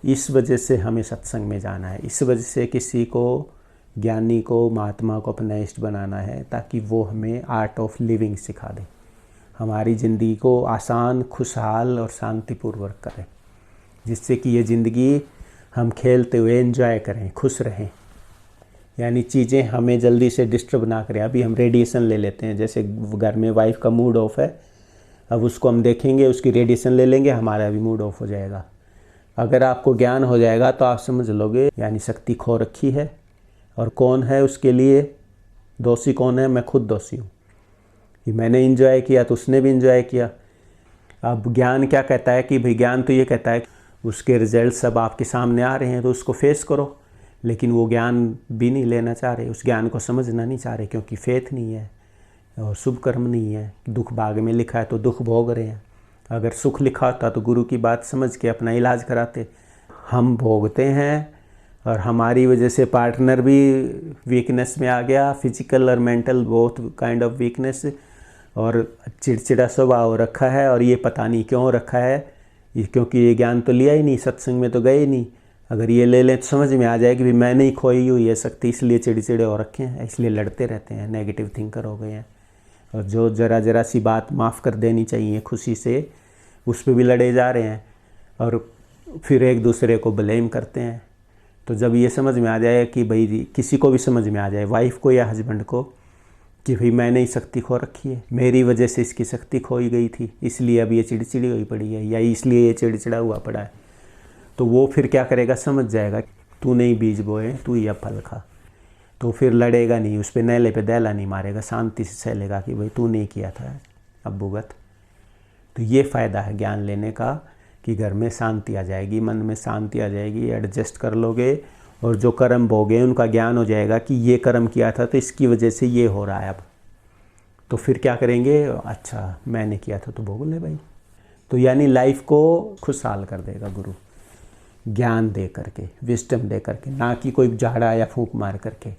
इस वजह से हमें सत्संग में जाना है, इस वजह से किसी को, ज्ञानी को, महात्मा को अपना इष्ट बनाना है, ताकि वो हमें आर्ट ऑफ लिविंग सिखा दे, हमारी ज़िंदगी को आसान, खुशहाल और शांतिपूर्वक करें, जिससे कि ये ज़िंदगी हम खेलते हुए एंजॉय करें, खुश रहें। यानी चीज़ें हमें जल्दी से डिस्टर्ब ना करें। अभी हम रेडिएशन ले लेते हैं, जैसे घर में वाइफ का मूड ऑफ है, अब उसको हम देखेंगे, उसकी रेडिएशन ले लेंगे, हमारा भी मूड ऑफ हो जाएगा। अगर आपको ज्ञान हो जाएगा तो आप समझ लोगे यानी शक्ति खो रखी है, और कौन है उसके लिए दोषी, कौन है? मैं खुद दोषी हूँ कि मैंने इंजॉय किया तो उसने भी इंजॉय किया। अब ज्ञान क्या कहता है कि भाई, ज्ञान तो ये कहता है उसके रिजल्ट सब आपके सामने आ रहे हैं तो उसको फेस करो, लेकिन वो ज्ञान भी नहीं लेना चाह रहे, उस ज्ञान को समझना नहीं चाह रहे, क्योंकि फेथ नहीं है और शुभ कर्म नहीं है। दुख भाग में लिखा है तो दुख भोग रहे हैं। अगर सुख लिखा होता तो गुरु की बात समझ के अपना इलाज कराते। हम भोगते हैं और हमारी वजह से पार्टनर भी वीकनेस में आ गया, फिजिकल और mental both kind of weakness, और चिड़चिड़ा स्वभाव रखा है। और ये पता नहीं क्यों रखा है, क्योंकि ये ज्ञान तो लिया ही नहीं, सत्संग में तो गए ही नहीं। अगर ये ले लें तो समझ में आ जाएगी भी मैंने ही खोई हुई है शक्ति, इसलिए चिड़चिड़े हो रखे हैं, इसलिए लड़ते रहते हैं, नेगेटिव थिंकर हो गए हैं। और जो जरा सी बात माफ़ कर देनी चाहिए खुशी से, उस पर भी लड़े जा रहे हैं और फिर एक दूसरे को ब्लेम करते हैं। तो जब ये समझ में आ जाए कि भाई, किसी को भी समझ में आ जाए, वाइफ को या हस्बैंड को, कि भाई मैंने ही शक्ति खो रखी है, मेरी वजह से इसकी शक्ति खोई गई थी, इसलिए अब ये चिड़चिड़ी हुई पड़ी है, या इसलिए ये चिड़चिड़ा हुआ पड़ा है, तो वो फिर क्या करेगा? समझ जाएगा तू नहीं बीज बोए, तू ही अब फल खा। तो फिर लड़ेगा नहीं, उस पर नैले पे दैला नहीं मारेगा, शांति से सहलेगा कि भाई तू नहीं किया था अब भुगत। तो ये फ़ायदा है ज्ञान लेने का कि घर में शांति आ जाएगी, मन में शांति आ जाएगी, एडजस्ट कर लोगे, और जो कर्म भोगे उनका ज्ञान हो जाएगा कि ये कर्म किया था तो इसकी वजह से ये हो रहा है अब। तो फिर क्या करेंगे? अच्छा मैंने किया था तो भोग ले भाई। तो यानी लाइफ को खुशहाल कर देगा गुरु, ज्ञान दे करके, विस्डम दे करके, ना कि कोई झाड़ा या फूंक मार करके।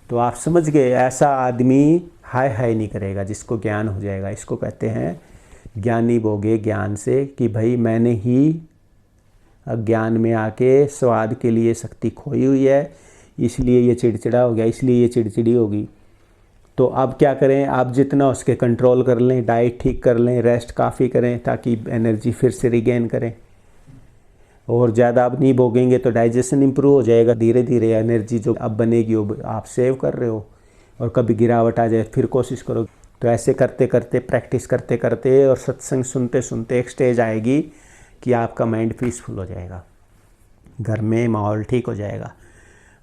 तो आप समझ गए, ऐसा आदमी हाय हाय नहीं करेगा जिसको ज्ञान हो जाएगा। इसको कहते हैं ज्ञानी भोगे ज्ञान से, कि भाई मैंने ही अज्ञान में आके स्वाद के लिए शक्ति खोई हुई है, इसलिए ये चिड़चिड़ा हो गया, इसलिए ये चिड़चिड़ी होगी। तो अब क्या करें? आप जितना उसके कंट्रोल कर लें, डाइट ठीक कर लें, रेस्ट काफ़ी करें, ताकि एनर्जी फिर से रिगेन करें। और ज़्यादा अब नहीं भोगेंगे तो डाइजेशन इंप्रूव हो जाएगा, धीरे धीरे एनर्जी जो अब बनेगी वो आप सेव कर रहे हो, और कभी गिरावट आ जाए फिर कोशिश करो। तो ऐसे करते करते, प्रैक्टिस करते करते और सत्संग सुनते सुनते एक स्टेज आएगी कि आपका माइंड पीसफुल हो जाएगा, घर में माहौल ठीक हो जाएगा,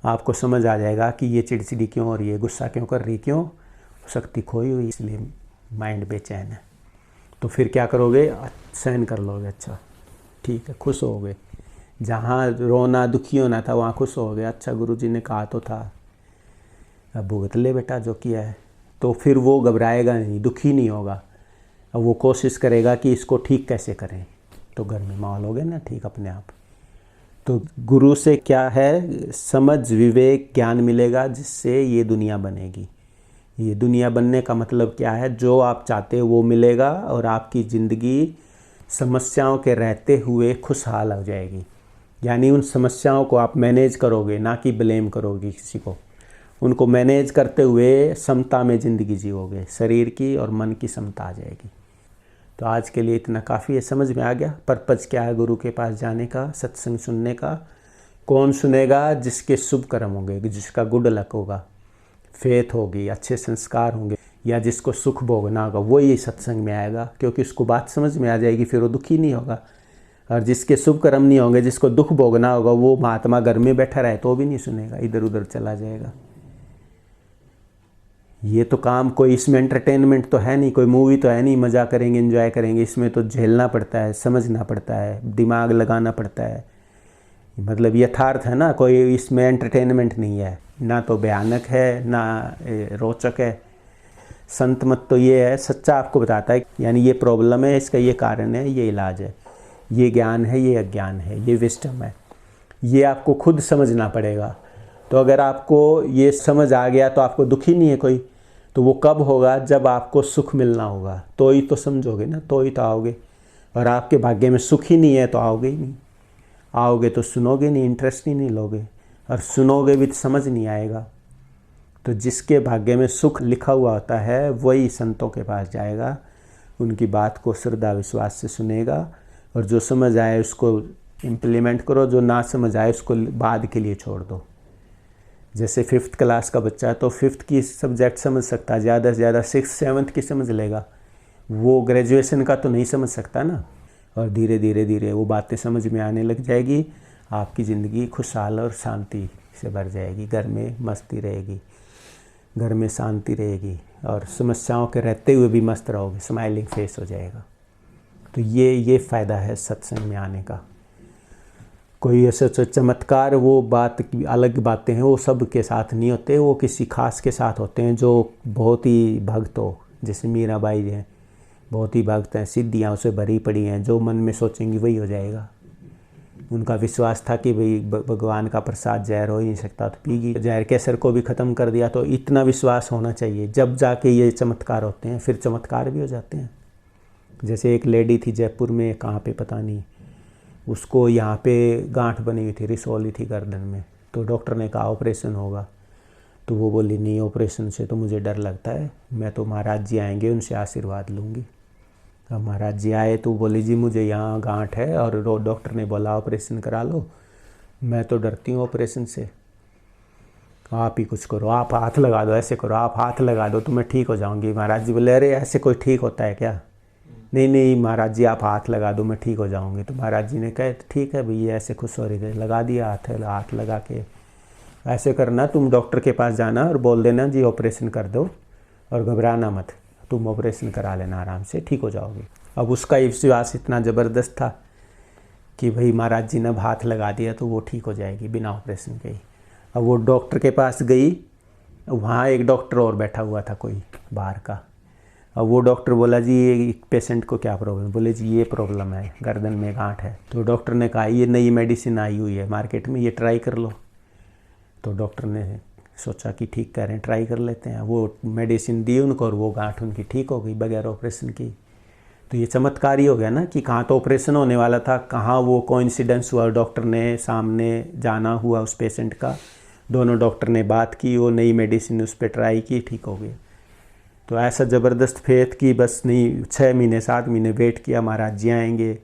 आपको समझ आ जाएगा कि ये चिड़चिड़ी क्यों हो रही है, गुस्सा क्यों कर रही, क्यों? शक्ति खोई हुई, इसलिए माइंड बेचैन है। तो फिर क्या करोगे? सहन कर लोगे, अच्छा ठीक है, खुश हो गए। जहाँ रोना दुखी होना था वहाँ खुश हो गए, अच्छा गुरुजी ने कहा तो था, अब भुगत ले बेटा जो किया है। तो फिर वो घबराएगा नहीं, दुखी नहीं होगा, अब वो कोशिश करेगा कि इसको ठीक कैसे करें। तो घर में माहौल हो गया ना ठीक अपने आप। तो गुरु से क्या है, समझ विवेक ज्ञान मिलेगा जिससे ये दुनिया बनेगी। ये दुनिया बनने का मतलब क्या है, जो आप चाहते हो वो मिलेगा और आपकी ज़िंदगी समस्याओं के रहते हुए खुशहाल हो जाएगी। यानी उन समस्याओं को आप मैनेज करोगे, ना कि ब्लेम करोगे किसी को। उनको मैनेज करते हुए समता में ज़िंदगी जियोगे, शरीर की और मन की समता आ जाएगी। तो आज के लिए इतना काफ़ी है। समझ में आ गया पर्पज़ क्या है गुरु के पास जाने का, सत्संग सुनने का। कौन सुनेगा? जिसके शुभ कर्म होंगे, जिसका गुड लक होगा, फेथ होगी, अच्छे संस्कार होंगे, या जिसको सुख भोगना होगा, वो ही सत्संग में आएगा, क्योंकि उसको बात समझ में आ जाएगी, फिर वो दुखी नहीं होगा। और जिसके शुभ कर्म नहीं होंगे, जिसको दुख भोगना होगा, वो महात्मा घर में बैठा रहे तो भी नहीं सुनेगा, इधर उधर चला जाएगा। ये तो काम कोई, इसमें एंटरटेनमेंट तो है नहीं, कोई मूवी तो है नहीं मज़ा करेंगे एंजॉय करेंगे। इसमें तो झेलना पड़ता है, समझना पड़ता है, दिमाग लगाना पड़ता है। मतलब यथार्थ है ना, कोई इसमें एंटरटेनमेंट नहीं है, ना तो भयानक है ना रोचक है। संत मत तो ये है, सच्चा आपको बताता है, यानी ये प्रॉब्लम है, इसका ये कारण है, ये इलाज है, ये ज्ञान है, ये अज्ञान है, ये विस्डम है। ये आपको खुद समझना पड़ेगा। तो अगर आपको ये समझ आ गया तो आपको दुखी नहीं है कोई। तो वो कब होगा? जब आपको सुख मिलना होगा, तो ही तो समझोगे ना, तो ही तो आओगे। और आपके भाग्य में सुख ही नहीं है तो आओगे ही नहीं। आओगे तो सुनोगे नहीं, इंटरेस्ट ही नहीं लोगे, और सुनोगे भी तो समझ नहीं आएगा। तो जिसके भाग्य में सुख लिखा हुआ होता है वही संतों के पास जाएगा, उनकी बात को श्रद्धा विश्वास से सुनेगा, और जो समझ आए उसको इम्प्लीमेंट करो, जो ना समझ आए उसको बाद के लिए छोड़ दो। जैसे 5th क्लास का बच्चा है तो 5th की सब्जेक्ट समझ सकता है, ज़्यादा से ज़्यादा 6th 7th की समझ लेगा, वो ग्रेजुएशन का तो नहीं समझ सकता ना। और धीरे धीरे धीरे वो बातें समझ में आने लग जाएगी, आपकी ज़िंदगी खुशहाल और शांति से भर जाएगी, घर में मस्ती रहेगी, घर में शांति रहेगी, और समस्याओं के रहते हुए भी मस्त रहोगे, स्माइलिंग फेस हो जाएगा। तो ये फ़ायदा है सत्संग में आने का। कोई ऐसा चमत्कार, वो बात की अलग बातें हैं, वो सब के साथ नहीं होते, वो किसी खास के साथ होते हैं जो बहुत ही भक्त हो। जैसे मीराबाई हैं, बहुत ही भक्त हैं, सिद्धियाँ उसे भरी पड़ी हैं, जो मन में सोचेंगी वही हो जाएगा। उनका विश्वास था कि भाई भगवान का प्रसाद जहर हो ही नहीं सकता, तो पीगी, जहर कैसर को भी ख़त्म कर दिया। तो इतना विश्वास होना चाहिए, जब जाके ये चमत्कार होते हैं, फिर चमत्कार भी हो जाते हैं। जैसे एक लेडी थी जयपुर में, कहाँ पे पता नहीं, उसको यहाँ पे गांठ बनी हुई थी, रिसोली थी गर्दन में। तो डॉक्टर ने कहा ऑपरेशन होगा, तो वो बोली नहीं, ऑपरेशन से तो मुझे डर लगता है, मैं तो महाराज जी आएंगे उनसे आशीर्वाद लूँगी। अब महाराज जी आए तो बोली जी मुझे यहाँ गांठ है और डॉक्टर ने बोला ऑपरेशन करा लो, मैं तो डरती हूँ ऑपरेशन से, आप ही कुछ करो, आप हाथ लगा दो, ऐसे करो, आप हाथ लगा दो तो मैं ठीक हो जाऊँगी। महाराज जी बोले अरे ऐसे कोई ठीक होता है क्या? नहीं नहीं महाराज जी आप हाथ लगा दो, मैं ठीक हो जाऊँगी। तो महाराज जी ने कहा ठीक है भैया, ऐसे खुश हो रही थे, लगा दिया हाथ लगा के। ऐसे करना, तुम डॉक्टर के पास जाना और बोल देना जी ऑपरेशन कर दो, और घबराना मत, तुम ऑपरेशन करा लेना, आराम से ठीक हो जाओगे। अब उसका विश्वास इतना ज़बरदस्त था कि भाई महाराज जी ने हाथ लगा दिया तो वो ठीक हो जाएगी बिना ऑपरेशन के ही। अब वो डॉक्टर के पास गई, वहाँ एक डॉक्टर और बैठा हुआ था कोई बाहर का। अब वो डॉक्टर बोला जी ये पेशेंट को क्या प्रॉब्लम? बोले जी ये प्रॉब्लम है, गर्दन में गांठ है। तो डॉक्टर ने कहा ये नई मेडिसिन आई हुई है मार्केट में, ये ट्राई कर लो। तो डॉक्टर ने सोचा कि ठीक कह रहे हैं, ट्राई कर लेते हैं। वो मेडिसिन दी उनको और वो गांठ उनकी ठीक हो गई बगैर ऑपरेशन की। तो ये चमत्कार ही हो गया ना कि कहाँ तो ऑपरेशन होने वाला था, कहाँ वो कोइंसिडेंस हुआ, डॉक्टर ने सामने जाना हुआ उस पेशेंट का, दोनों डॉक्टर ने बात की, वो नई मेडिसिन उस पर ट्राई की, ठीक हो गई। तो ऐसा ज़बरदस्त फेथ की बस नहीं, 6 महीने 7 महीने वेट किया, महाराज जी आएंगे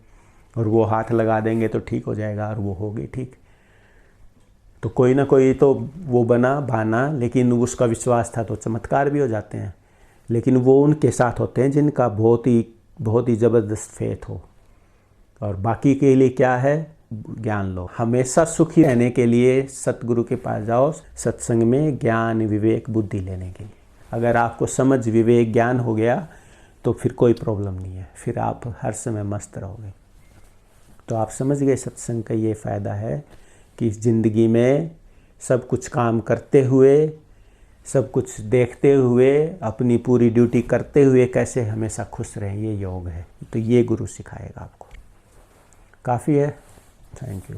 और वो हाथ लगा देंगे तो ठीक हो जाएगा, और वो हो गई ठीक। तो कोई ना कोई तो वो बना बहाना, लेकिन उसका विश्वास था तो चमत्कार भी हो जाते हैं। लेकिन वो उनके साथ होते हैं जिनका बहुत ही ज़बरदस्त फेथ हो। और बाकी के लिए क्या है? ज्ञान लो। हमेशा सुखी रहने के लिए सतगुरु के पास जाओ, सत्संग में ज्ञान विवेक बुद्धि लेने के लिए। अगर आपको समझ विवेक ज्ञान हो गया तो फिर कोई प्रॉब्लम नहीं है, फिर आप हर समय मस्त रहोगे। तो आप समझ गए सत्संग का ये फ़ायदा है कि ज़िंदगी में सब कुछ काम करते हुए, सब कुछ देखते हुए, अपनी पूरी ड्यूटी करते हुए कैसे हमेशा खुश रहें, ये योग है। तो ये गुरु सिखाएगा आपको। काफ़ी है। Thank you.